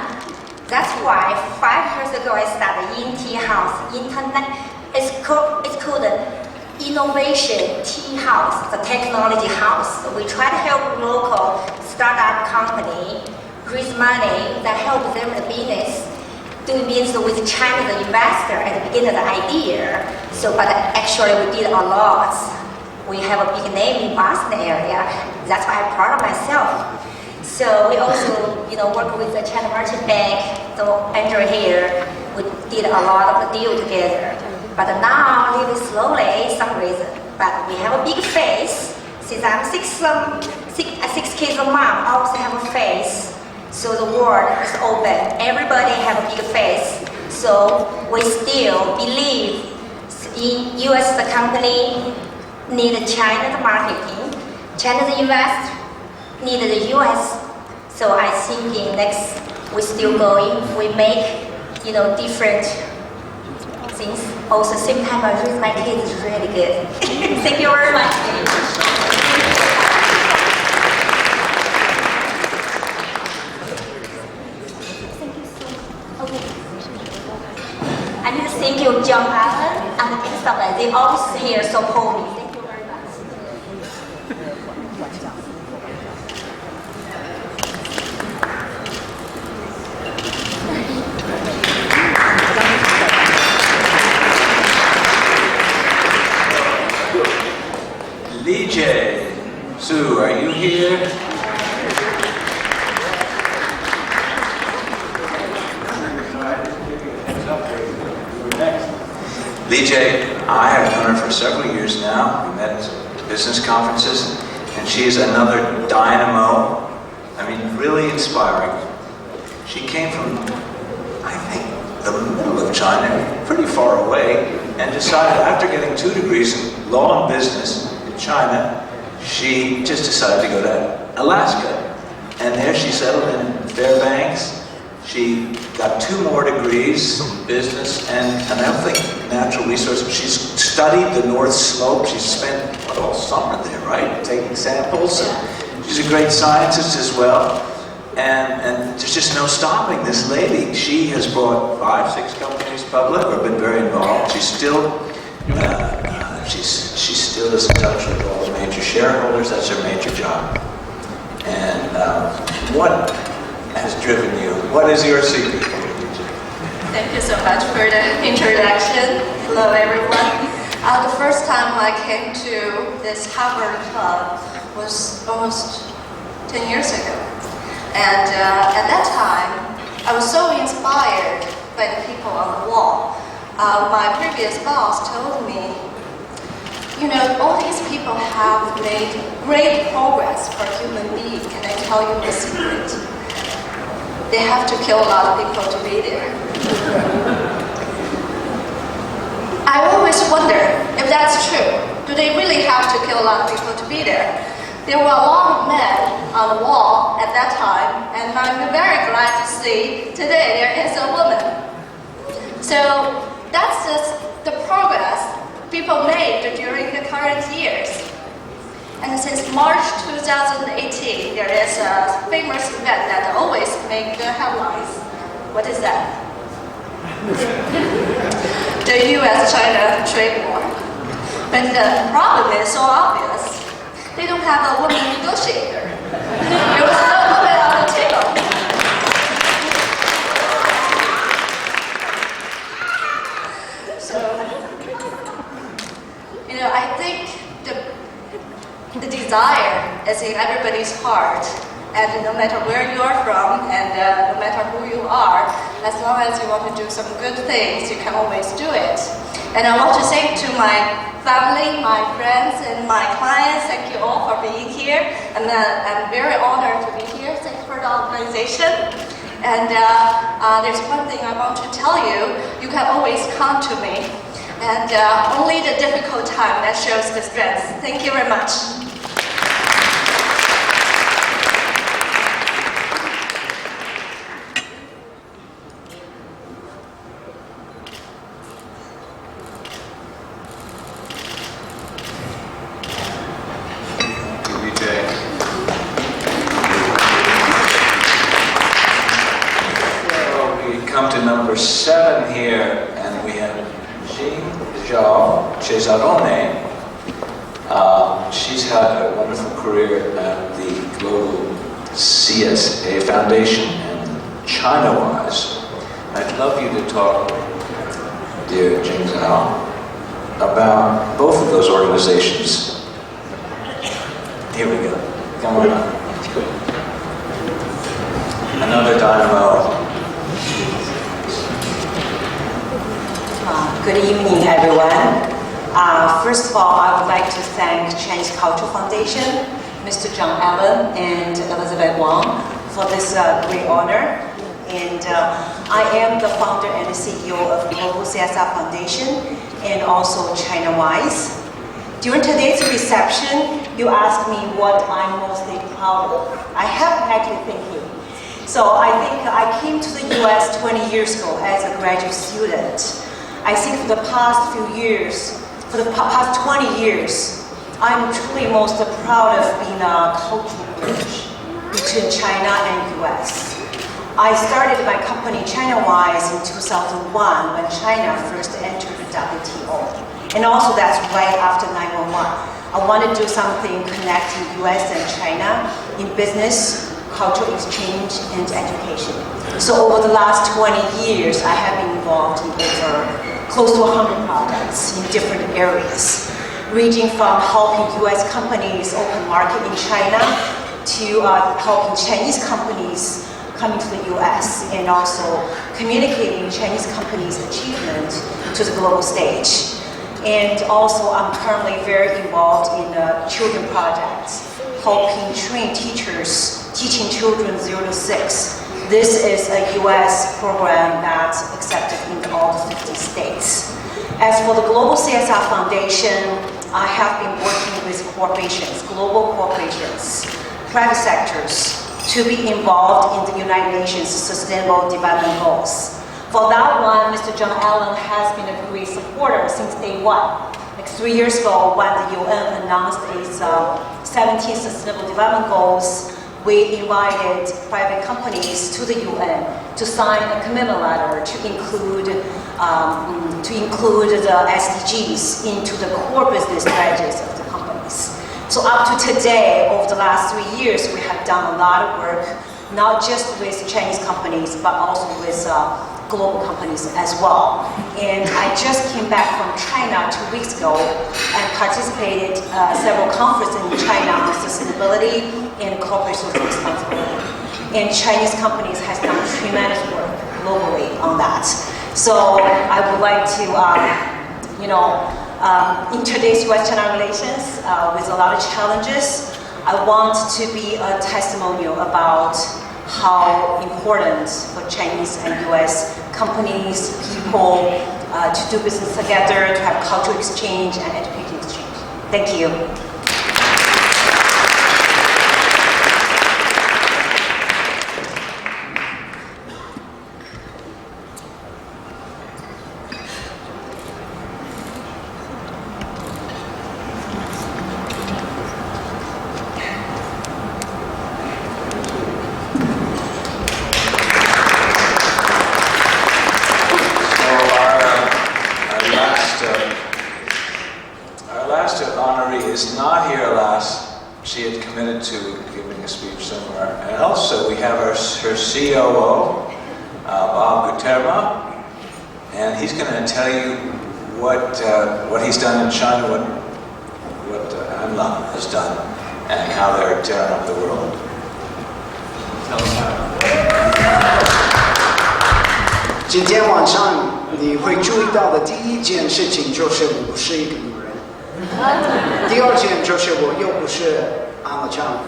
That's why 5 years ago I started InT House. It's called Innovation Tea House, the technology house. We try to help local startup company raise money that help them in the business, doing business with China, the investor at the beginning of the idea. So, but actually we did a lot. We have a big name in Boston area. That's why I'm proud of myself. So we also, work with the China Merchant Bank. So Andrew here, we did a lot of the deal together. But now, living slowly, some reason. But we have a big face. Since I'm six kids a mom, I also have a face. So the world is open. Everybody have a big face. So we still believe in U.S. the company need China the marketing, China the invest, need the U.S. So I think in next we still going. We make different things. Also same time I raise my kids is really good. Thank you very much. I need to thank you, John Allen, and the stuff. They always here support me. Thank you very much. Li Jie, Sue, are you here? Li Jie, I have known her for several years now. We met at business conferences, and she is another dynamo. I mean, really inspiring. She came from, I think, the middle of China, pretty far away, and decided after getting 2 degrees in law and business in China, she just decided to go to Alaska. And there she settled in Fairbanks. She got 2 more degrees in business and I don't think natural resources. She's studied the North Slope. She's spent all summer there, right? Taking samples. She's a great scientist as well. And there's just no stopping this lady. She has brought 5, 6 companies public or been very involved. She's still, she still is in touch with all the major shareholders. That's her major job. And what has driven you? What is your secret? Thank you so much for the introduction. Hello, everyone. The first time I came to this Harvard Club was almost 10 years ago. And at that time, I was so inspired by the people on the wall. My previous boss told me, all these people have made great progress for human beings. Can I tell you the secret? They have to kill a lot of people to be there. I always wonder if that's true. Do they really have to kill a lot of people to be there? There were a lot of men on the wall at that time, and I'm very glad to see today there is a woman. So that's just the progress people made during the current years. And since March 2018, there is a famous event that always makes the headlines. What is that? The US-China trade war. But the problem is so obvious. They don't have a woman negotiator. There was no woman on the table. So, I think the desire is in everybody's heart, and no matter where you are from, and no matter who you are, as long as you want to do some good things, you can always do it. And I want to say to my family, my friends, and my clients, thank you all for being here. And I'm very honored to be here. Thanks for the organization. And there's one thing I want to tell you. You can always come to me. And only the difficult time that shows the strength. Thank you very much. Cesarone. She's had a wonderful career at the global CSA Foundation and China-wise. I'd love you to talk, dear Jing Zhao, about both of those organizations. Here we go. Come on up. Another dynamo. Good evening, everyone. First of all, I would like to thank Chinese Cultural Foundation, Mr. John Allen and Elizabeth Huang for this great honor. And I am the founder and the CEO of Global CSR Foundation and also China-wise. During today's reception, you asked me what I'm mostly proud of. I have been actually thinking. So I think I came to the US 20 years ago as a graduate student. I think for the past few years, for the past 20 years, I'm truly most proud of being a cultural bridge between China and US. I started my company China-wise in 2001 when China first entered the WTO. And also that's right after 9/11. I wanted to do something connecting US and China in business, cultural exchange, and education. So over the last 20 years, I have been involved in over close to 100 projects in different areas, ranging from helping US companies open market in China to helping Chinese companies coming to the US and also communicating Chinese companies' achievement to the global stage. And also I'm currently very involved in children projects, helping train teachers, teaching children 0 to 6. This is a US program that's accepted in all the 50 states. As for the Global CSR Foundation, I have been working with corporations, global corporations, private sectors, to be involved in the United Nations Sustainable Development Goals. For that one, Mr. John Allen has been a great supporter since day one. Like 3 years ago, when the UN announced its 17 Sustainable Development Goals, we invited private companies to the UN to sign a commitment letter to include the SDGs into the core business strategies of the companies. So up to today, over the last 3 years, we have done a lot of work, not just with Chinese companies, but also with global companies as well. And I just came back from China 2 weeks ago and participated several conferences in China on sustainability and corporate social responsibility. And Chinese companies has done tremendous work globally on that. So I would like to, in today's US-China relations, with a lot of challenges, I want to be a testimonial about how important for Chinese and US companies, people, to do business together, to have cultural exchange and education exchange. Thank you. Is not here, alas. She had committed to giving a speech somewhere. And also we have her COO, Bob Guterma, and he's going to tell you what he's done in China, what Anla has done, and how they're tearing up the world. Tell us how. 今天晚上你会注意到的第一件事情就是我不是一个女人。第二件就是我又不是安乐昌。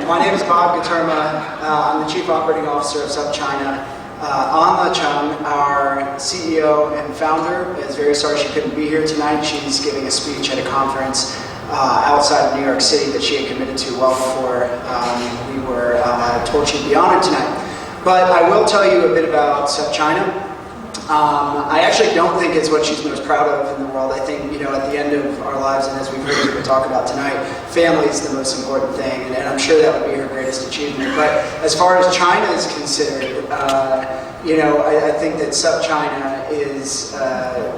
My name is Bob Guterma. I'm the Chief Operating Officer of South China. Anla Chung, our CEO and founder, is very sorry she couldn't be here tonight. She's giving a speech at a conference outside of New York City that she had committed to well before we were told she'd be honored tonight. But I will tell you a bit about South China. I actually don't think it's what she's most proud of in the world. I think, at the end of our lives, and as we've heard people talk about tonight, family is the most important thing, and I'm sure that would be her greatest achievement. But as far as China is considered, I think that China is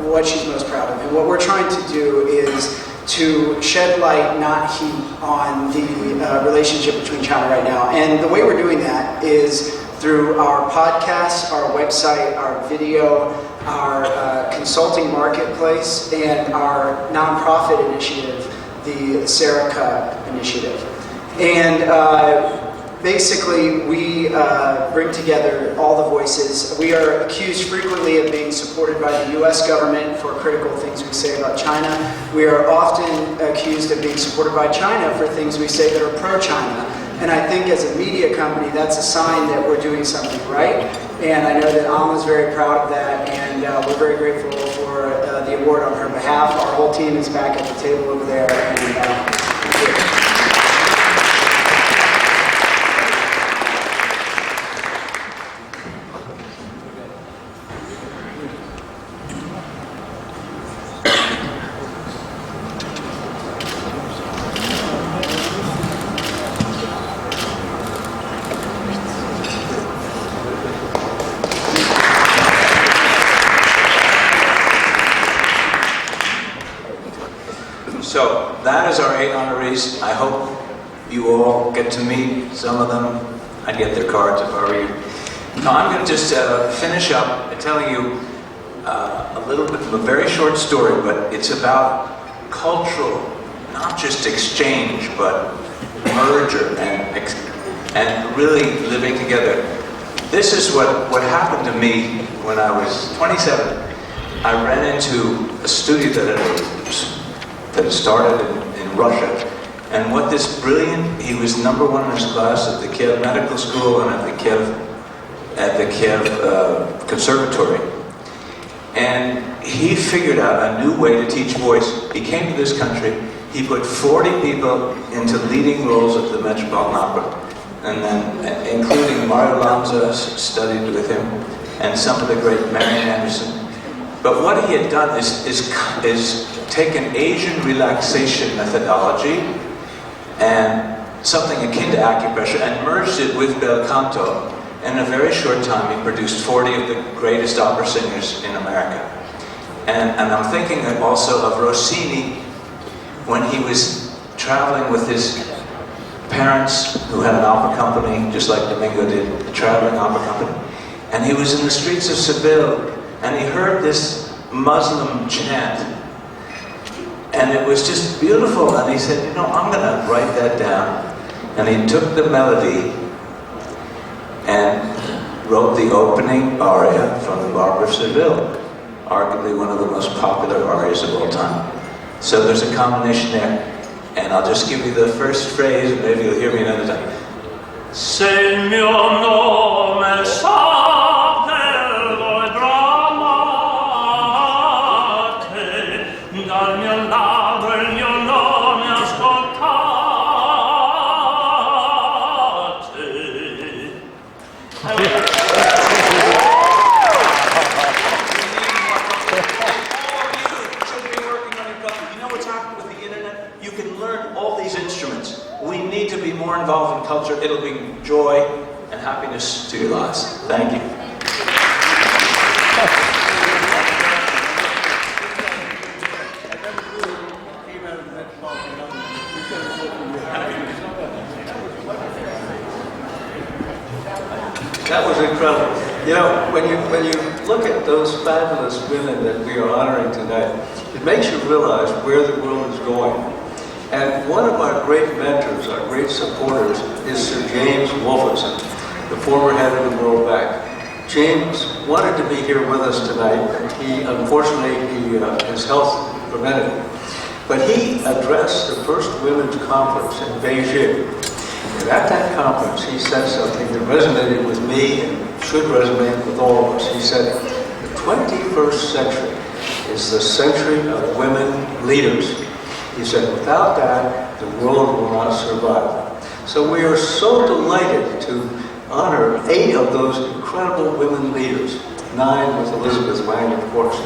what she's most proud of. And what we're trying to do is to shed light, not heat, on the relationship between China right now. And the way we're doing that is through our podcast, our website, our video, our consulting marketplace, and our nonprofit initiative, the sharethe initiative. And basically, we bring together all the voices. We are accused frequently of being supported by the US government for critical things we say about China. We are often accused of being supported by China for things we say that are pro-China. And I think as a media company, that's a sign that we're doing something right. And I know that Alma's very proud of that, and we're very grateful for the award on her behalf. Our whole team is back at the table over there. And, thank you. So that is our 8 honorees. I hope you all get to meet some of them. I'd get their cards if I were you. Now I'm going to just finish up by telling you a little bit of a very short story, but it's about cultural, not just exchange, but merger and really living together. This is what happened to me when I was 27. I ran into a studio that had started in Russia, and what this brilliant, he was #1 in his class at the Kiev Medical School and at the Kiev Conservatory, and he figured out a new way to teach voice. He came to this country, he put 40 people into leading roles at the Metropolitan Opera, and then including Mario Lanza studied with him, and some of the great Marian Anderson. But what he had done is taken Asian relaxation methodology and something akin to acupressure and merged it with bel canto. In a very short time, he produced 40 of the greatest opera singers in America. And I'm thinking also of Rossini when he was traveling with his parents who had an opera company, just like Domingo did, a traveling opera company. And he was in the streets of Seville, and he heard this Muslim chant. And it was just beautiful, and he said, I'm going to write that down. And he took the melody and wrote the opening aria from the Barber of Seville, arguably one of the most popular arias of all time. So there's a combination there, and I'll just give you the first phrase, and maybe you'll hear me another time. Se il mio nome more involved in culture, it'll bring joy and happiness to your lives. Thank you. That was incredible. When you look at those fabulous women that we are honoring tonight, it makes you realize where the world is going. And one of our great mentors, our great supporters, is Sir James Wolfensohn, the former head of the World Bank. James wanted to be here with us tonight. Unfortunately, his health prevented him. But he addressed the first women's conference in Beijing. And at that conference, he said something that resonated with me and should resonate with all of us. He said, the 21st century is the century of women leaders. He said, without that, the world will not survive. So we are so delighted to honor 8 of those incredible women leaders. 9 was Elizabeth Wang, of course.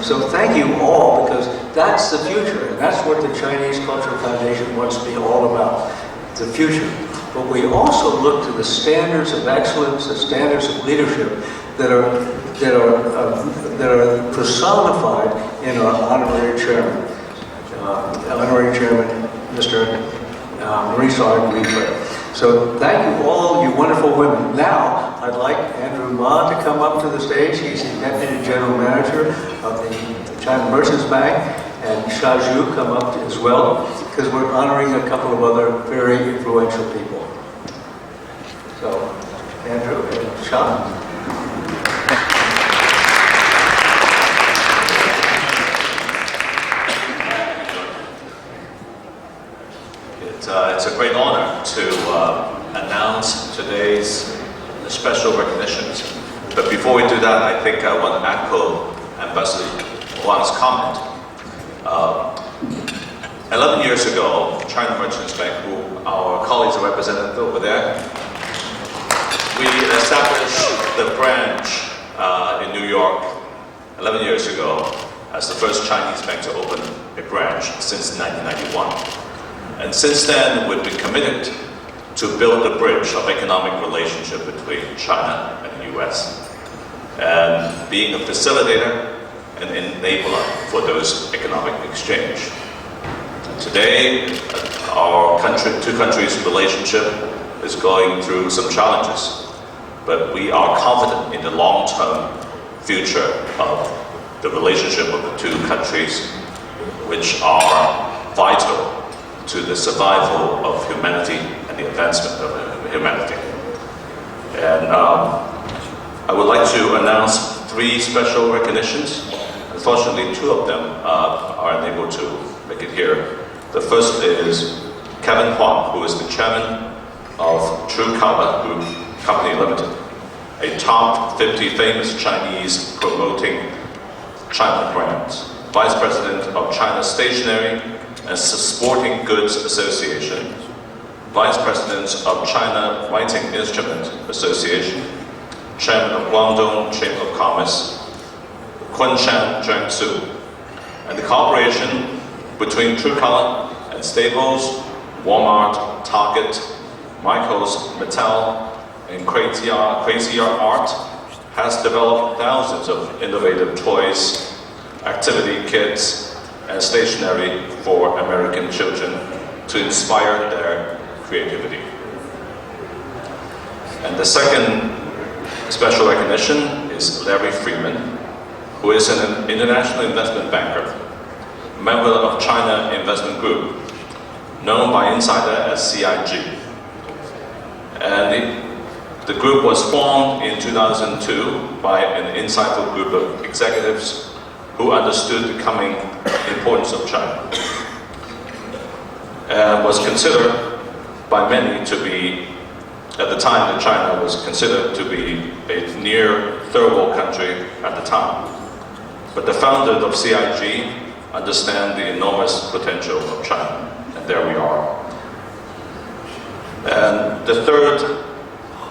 So thank you all, because that's the future, and that's what the Chinese Cultural Foundation wants to be all about, the future. But we also look to the standards of excellence, the standards of leadership that are personified in our Honorary Chairman, Mr. Maurice R. Greenberg. So thank you all, you wonderful women. Now, I'd like Andrew Ma to come up to the stage. He's the Deputy General Manager of the China Merchants Bank, and Sha Zhu come up as well, because we're honoring a couple of other very influential people. So, Andrew and Sha. It's a great honor to announce today's special recognitions. But before we do that, I think I want to echo Ambassador Huang's comment. 11 years ago, China Merchants Bank, who our colleagues are represented over there, we established the branch in New York 11 years ago as the first Chinese bank to open a branch since 1991. And since then, we've been committed to build a bridge of economic relationship between China and the US, and being a facilitator and enabler for those economic exchange. And today, our two countries' relationship is going through some challenges, but we are confident in the long-term future of the relationship of the two countries, which are vital to the survival of humanity and the advancement of humanity. And I would like to announce 3 special recognitions. Unfortunately, 2 of them are unable to make it here. The first is Kevin Huang, who is the chairman of True Color Group Company Limited, a top 50 famous Chinese promoting China brands, vice president of China Stationery and Sporting Goods Association, Vice President of China Writing Instrument Association, Chairman of Guangdong Chamber of Commerce, Kunshan Jiangsu, and the cooperation between True Color and Staples, Walmart, Target, Michaels, Mattel, and Crazy Art has developed thousands of innovative toys, activity kits, and stationery for American children to inspire their creativity. And the second special recognition is Larry Freeman, who is an international investment banker, member of China Investment Group, known by insider as CIG. And the group was formed in 2002 by an insightful group of executives who understood the coming importance of China, and was considered by many to be, at the time that China was considered to be a near third world country at the time. But the founders of CIG understand the enormous potential of China, and there we are. And the third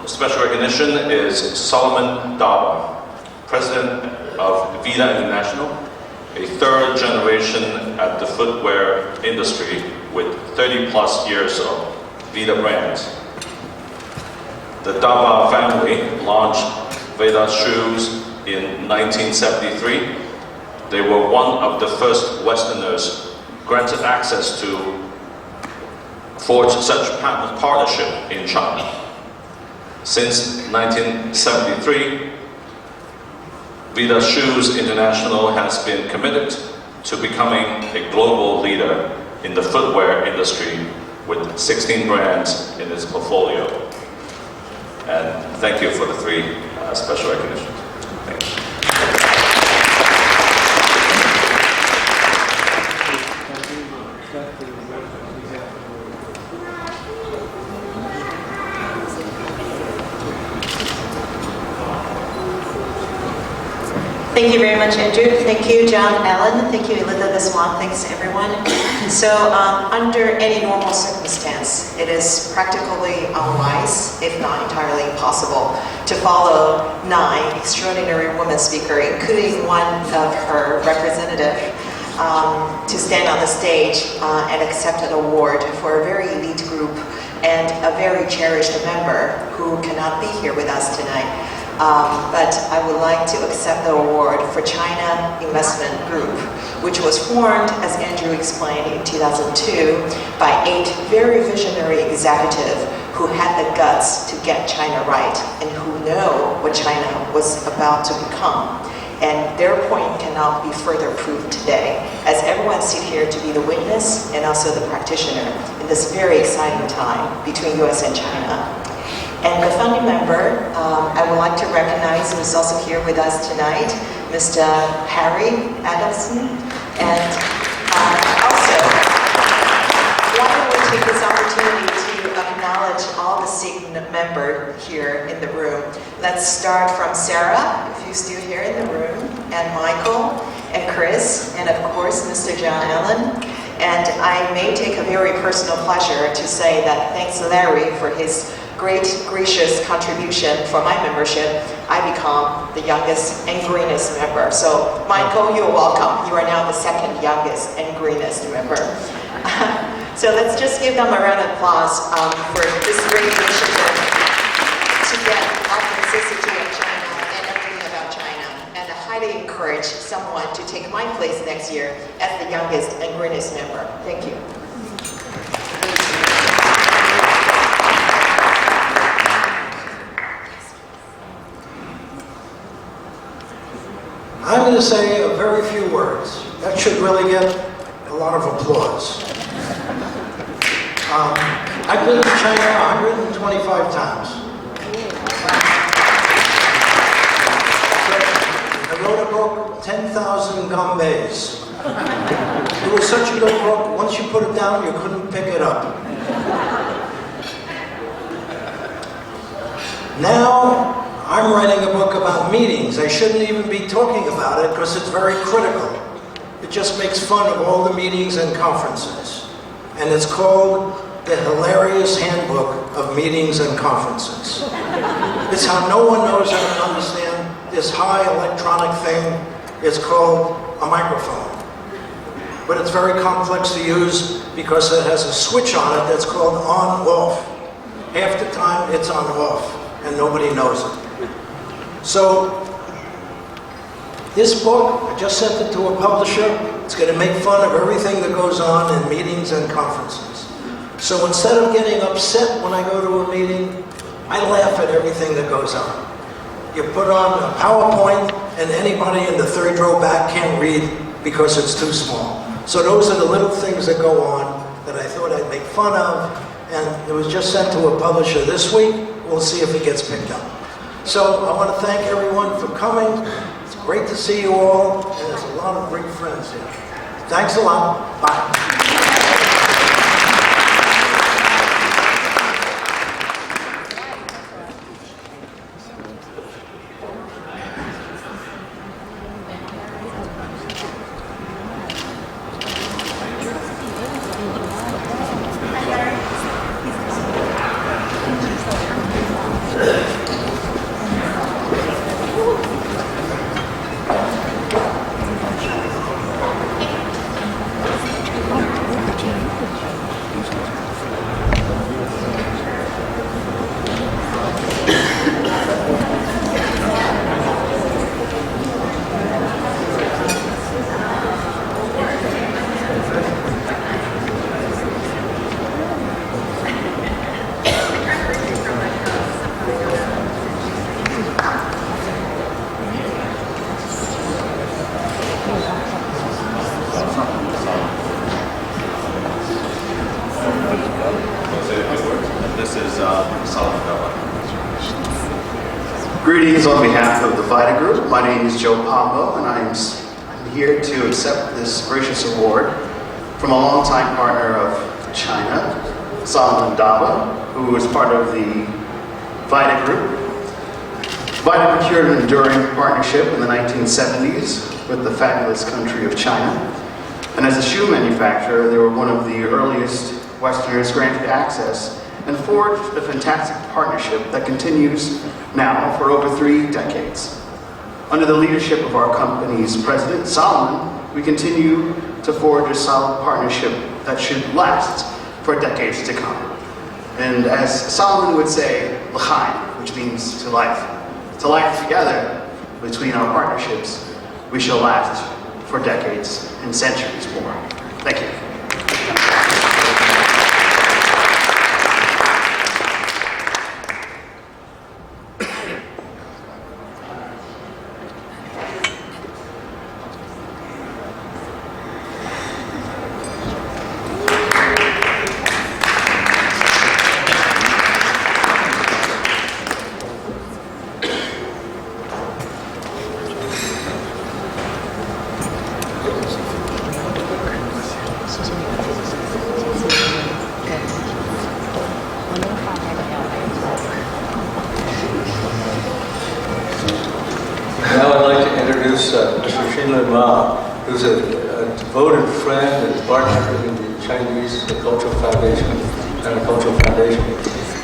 special recognition is Solomon Daba, president of Vida International, a third generation at the footwear industry with 30+ years of Vida brands. The Daba family launched Vida shoes in 1973. They were one of the first Westerners granted access to forge such partnership in China. Since 1973, Vida Shoes International has been committed to becoming a global leader in the footwear industry with 16 brands in its portfolio. And thank you for the 3 special recognitions. Thank you. Thank you very much, Andrew. Thank you, John Allen. Thank you, Elizabeth Wang. Thanks, everyone. So, under any normal circumstance, it is practically unwise, if not entirely impossible, to follow 9 extraordinary women speakers, including one of her representatives, to stand on the stage and accept an award for a very elite group and a very cherished member who cannot be here with us tonight. But I would like to accept the award for China Investment Group, which was formed, as Andrew explained, in 2002 by 8 very visionary executives who had the guts to get China right and who know what China was about to become. And their point cannot be further proved today, as everyone sits here to be the witness and also the practitioner in this very exciting time between US and China. And the founding member, I would like to recognize, who's also here with us tonight, Mr. Harry Adamson. And also, why don't we take this opportunity to acknowledge all the SIG members here in the room. Let's start from Sarah, if you're still here in the room, and Michael, and Chris, and of course, Mr. John Allen. And I may take a very personal pleasure to say that thanks Larry for his great gracious contribution for my membership. I become the youngest and greenest member. So Michael, you're welcome. You are now the 2nd youngest and greenest member. So let's just give them a round of applause for this great initiative to get authenticity of China and everything about China. And I highly encourage someone to take my place next year as the youngest and greenest member. Thank you. I'm going to say a very few words. That should really get a lot of applause. I've been to China 125 times. I wrote a book, 10,000 Gombe's. It was such a good book, once you put it down, you couldn't pick it up. Now, I'm writing a book about meetings. I shouldn't even be talking about it because it's very critical. It just makes fun of all the meetings and conferences. And it's called The Hilarious Handbook of Meetings and Conferences. It's how no one knows how to understand this high electronic thing. It's called a microphone. But it's very complex to use because it has a switch on it that's called on-off. Half the time it's on-off and nobody knows it. So, this book, I just sent it to a publisher. It's going to make fun of everything that goes on in meetings and conferences. So instead of getting upset when I go to a meeting, I laugh at everything that goes on. You put on a PowerPoint and anybody in the 3rd row back can't read because it's too small. So those are the little things that go on that I thought I'd make fun of. And it was just sent to a publisher this week. We'll see if it gets picked up. So I want to thank everyone for coming. It's great to see you all, and there's a lot of great friends here. Thanks a lot. Bye. Greetings on behalf of the FIDA Group. My name is Joe Pombo, and I'm here to accept this gracious award from a longtime partner of China, Solomon Daba, who is part of the FIDA Group. Vita procured an enduring partnership in the 1970s with the fabulous country of China. And as a shoe manufacturer, they were one of the earliest Westerners granted access and forged a fantastic partnership that continues now for over 3 decades. Under the leadership of our company's president, Solomon, we continue to forge a solid partnership that should last for decades to come. And as Solomon would say, l'chaim, which means to life together between our partnerships, we shall last for decades and centuries more. Thank you. Who's a devoted friend and partner in the Chinese Cultural Foundation, China Cultural Foundation.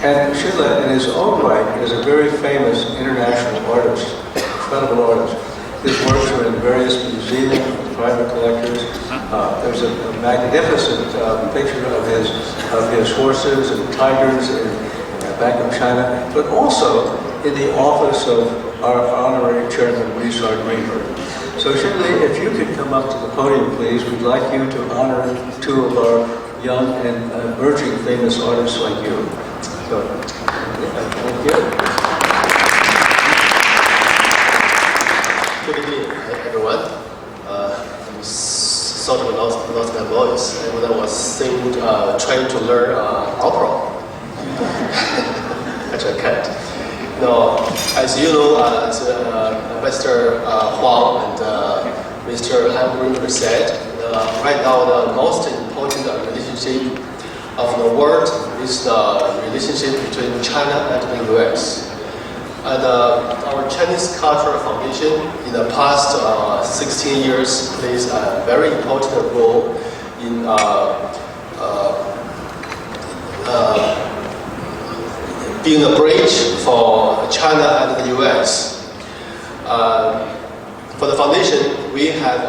And Shila, in his own right, is a very famous international artist, incredible artist. His works are in various museums, private collectors. There's a magnificent picture of his horses and tigers in Bank of China, but also in the office of our Honorary Chairman, Maurice R. Greenberg. So Shirley, if you could come up to the podium, please, we'd like you to honor 2 of our young and emerging famous artists like you. So, thank you. Good evening, everyone. I sort of lost my voice when I was trying to learn opera. Actually, I can't. No, as you know, as Mr. Huang and Mr. Greenberg said, right now the most important relationship of the world is the relationship between China and the US. And our Chinese Cultural Foundation in the past 16 years plays a very important role in being a bridge for China and the US. For the foundation, we have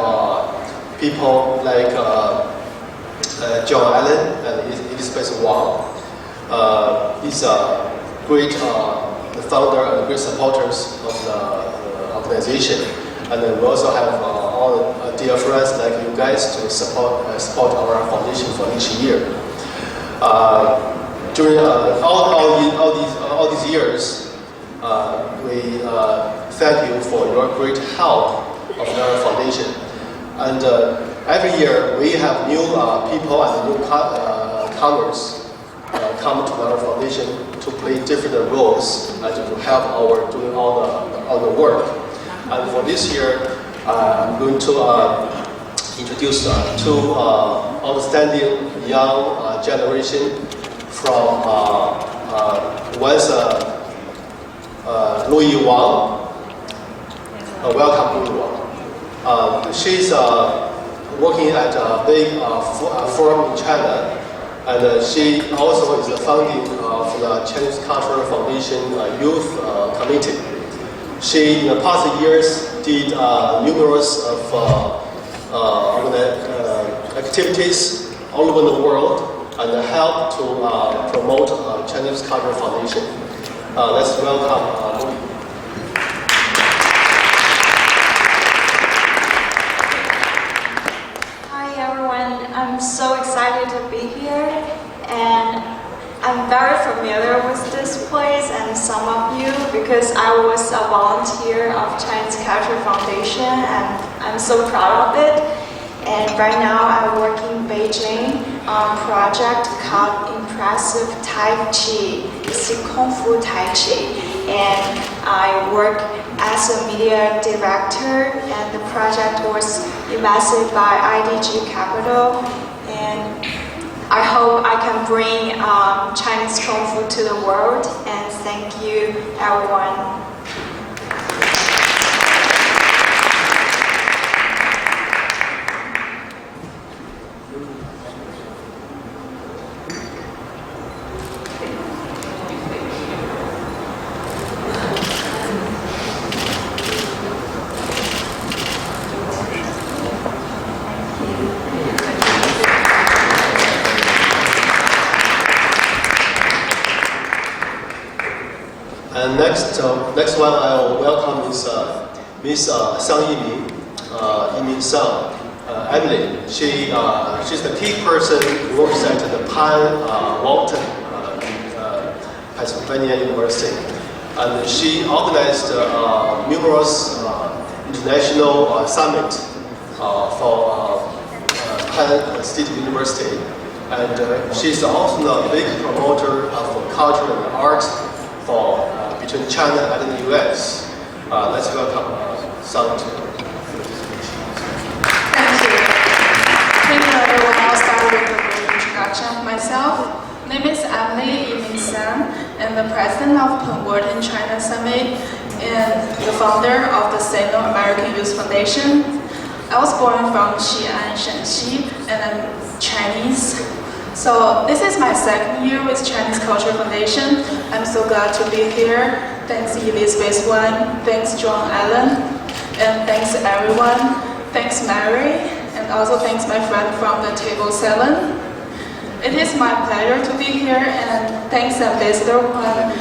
people like John Allen and Elizabeth Wang. He's a great founder and great supporters of the organization. And we also have all dear friends like you guys to support our foundation for each year. During all these years, we thank you for your great help of our foundation. And every year we have new people and new comers come to our foundation to play different roles and to help our doing all the work. And for this year, I'm going to introduce 2 outstanding young generation from one's Louis Wang. Welcome, Louis Wang. She's working at a big firm in China, and she also is the founding of the Chinese Cultural Foundation Youth Committee. She, in the past years, did numerous of activities all over the world and help to promote Chinese Cultural Foundation. Let's welcome Louis. Hi everyone, I'm so excited to be here, and I'm very familiar with this place and some of you because I was a volunteer of Chinese Cultural Foundation, and I'm so proud of it. And right now I work in Beijing on a project called Impressive Tai Chi. It's Kung Fu Tai Chi. And I work as a media director, and the project was invested by IDG Capital. And I hope I can bring Chinese Kung Fu to the world. And thank you, everyone. And next one I will welcome is Miss Sang Yimi, Yimi Sang, Emily. She's the key person who works at the Walton, Pennsylvania University, and she organized numerous international summits for Penn State University, and she's also a big promoter of culture and art for between China and the US. Let's welcome Sang to. Thank you. Thank you, everyone. I'll start with a brief introduction of myself. My name is Emily Yimin Sang, and the president of Penn China Summit and the founder of the Sino-American Youth Foundation. I was born from Xi'an, Shanxi, and I'm Chinese. So this is my second year with Chinese Culture Foundation. I'm so glad to be here. Thanks Elizabeth Wang, thanks John Allen, and thanks everyone. Thanks Mary, and also thanks my friend from the table 7. It is my pleasure to be here, and thanks Ambassador Huang.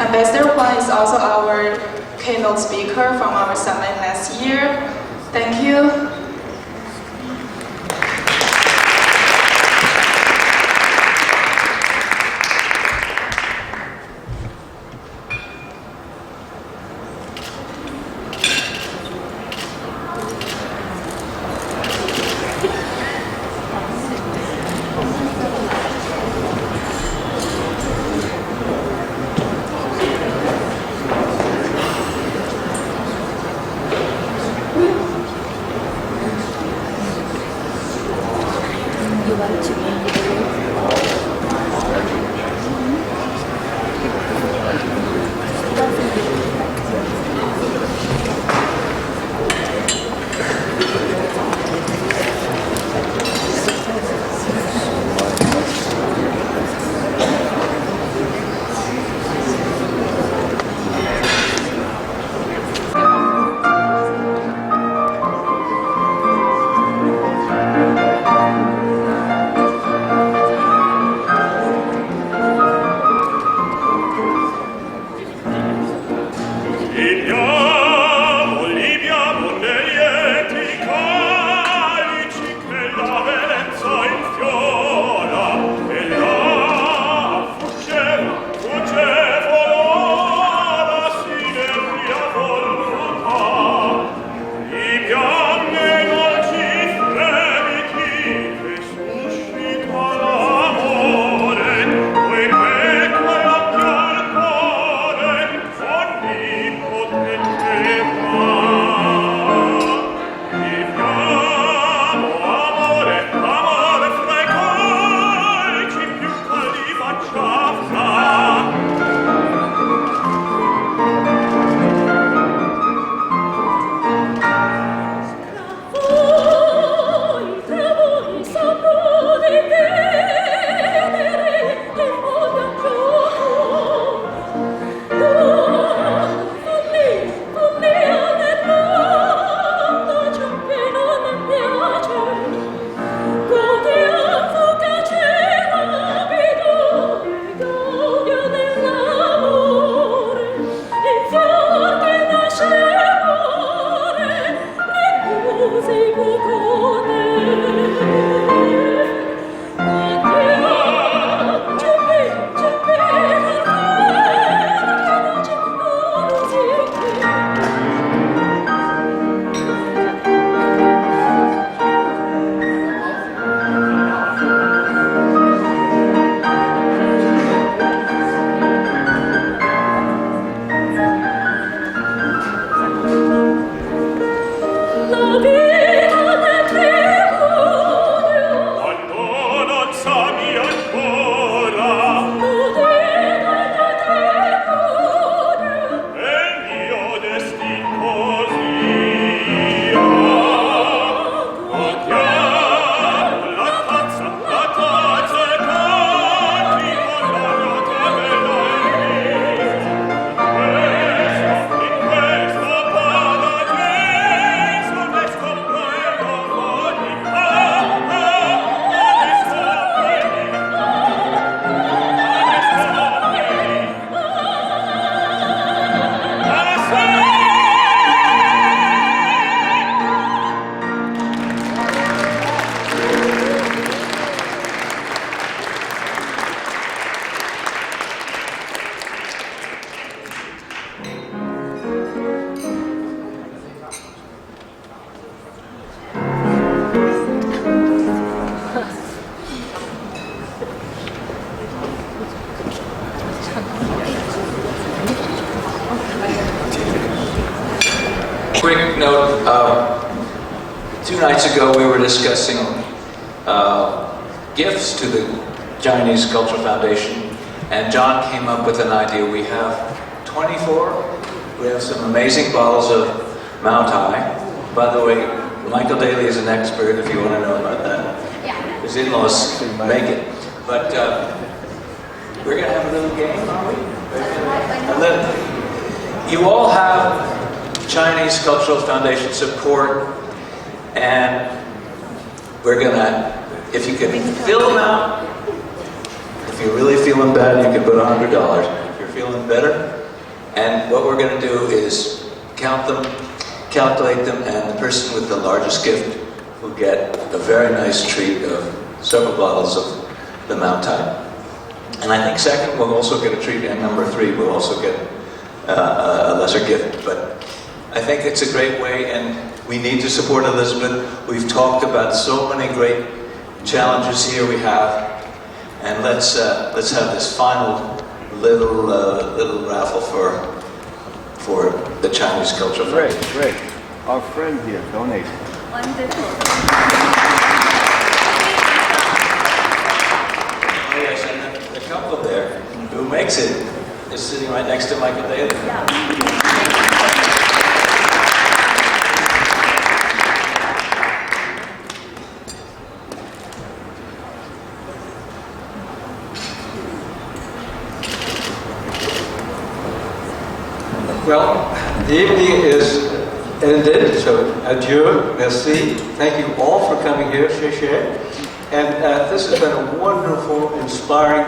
Ambassador Huang is also our keynote speaker from our summit last year. Thank you. Quick note, 2 nights ago we were discussing gifts to the Chinese Cultural Foundation, and John came up with an idea. We have 24, we have some amazing bottles of Mao Tai. By the way, Michael Daly is an expert if you want to know about that. His in-laws make it. But we're going to have a little game, are we? You all have Chinese Cultural Foundation support, and we're going to, if you can fill them out, if you're really feeling bad, you can put $100. If you're feeling better, and what we're going to do is count them, calculate them, and the person with the largest gift will get a very nice treat of several bottles of the Mao Tai. And I think second will also get a treat, and number 3 will also get a lesser gift. But I think it's a great way, and we need to support Elizabeth. We've talked about so many great challenges here we have, and let's have this final little raffle for the Chinese culture. Great. Our friend here donated. Wonderful. Oh yes, and the couple there who makes it is sitting right next to Michael Daly. Well, the evening is ended, so adieu, merci. Thank you all for coming here, and this has been a wonderful, inspiring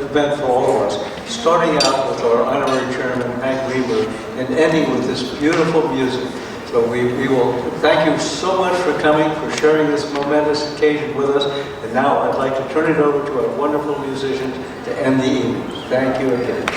event for all of us, starting out with our Honorary Chairman, Hank Weaver, and ending with this beautiful music. So we will thank you so much for coming, for sharing this momentous occasion with us, and now I'd like to turn it over to our wonderful musicians to end the evening. Thank you again.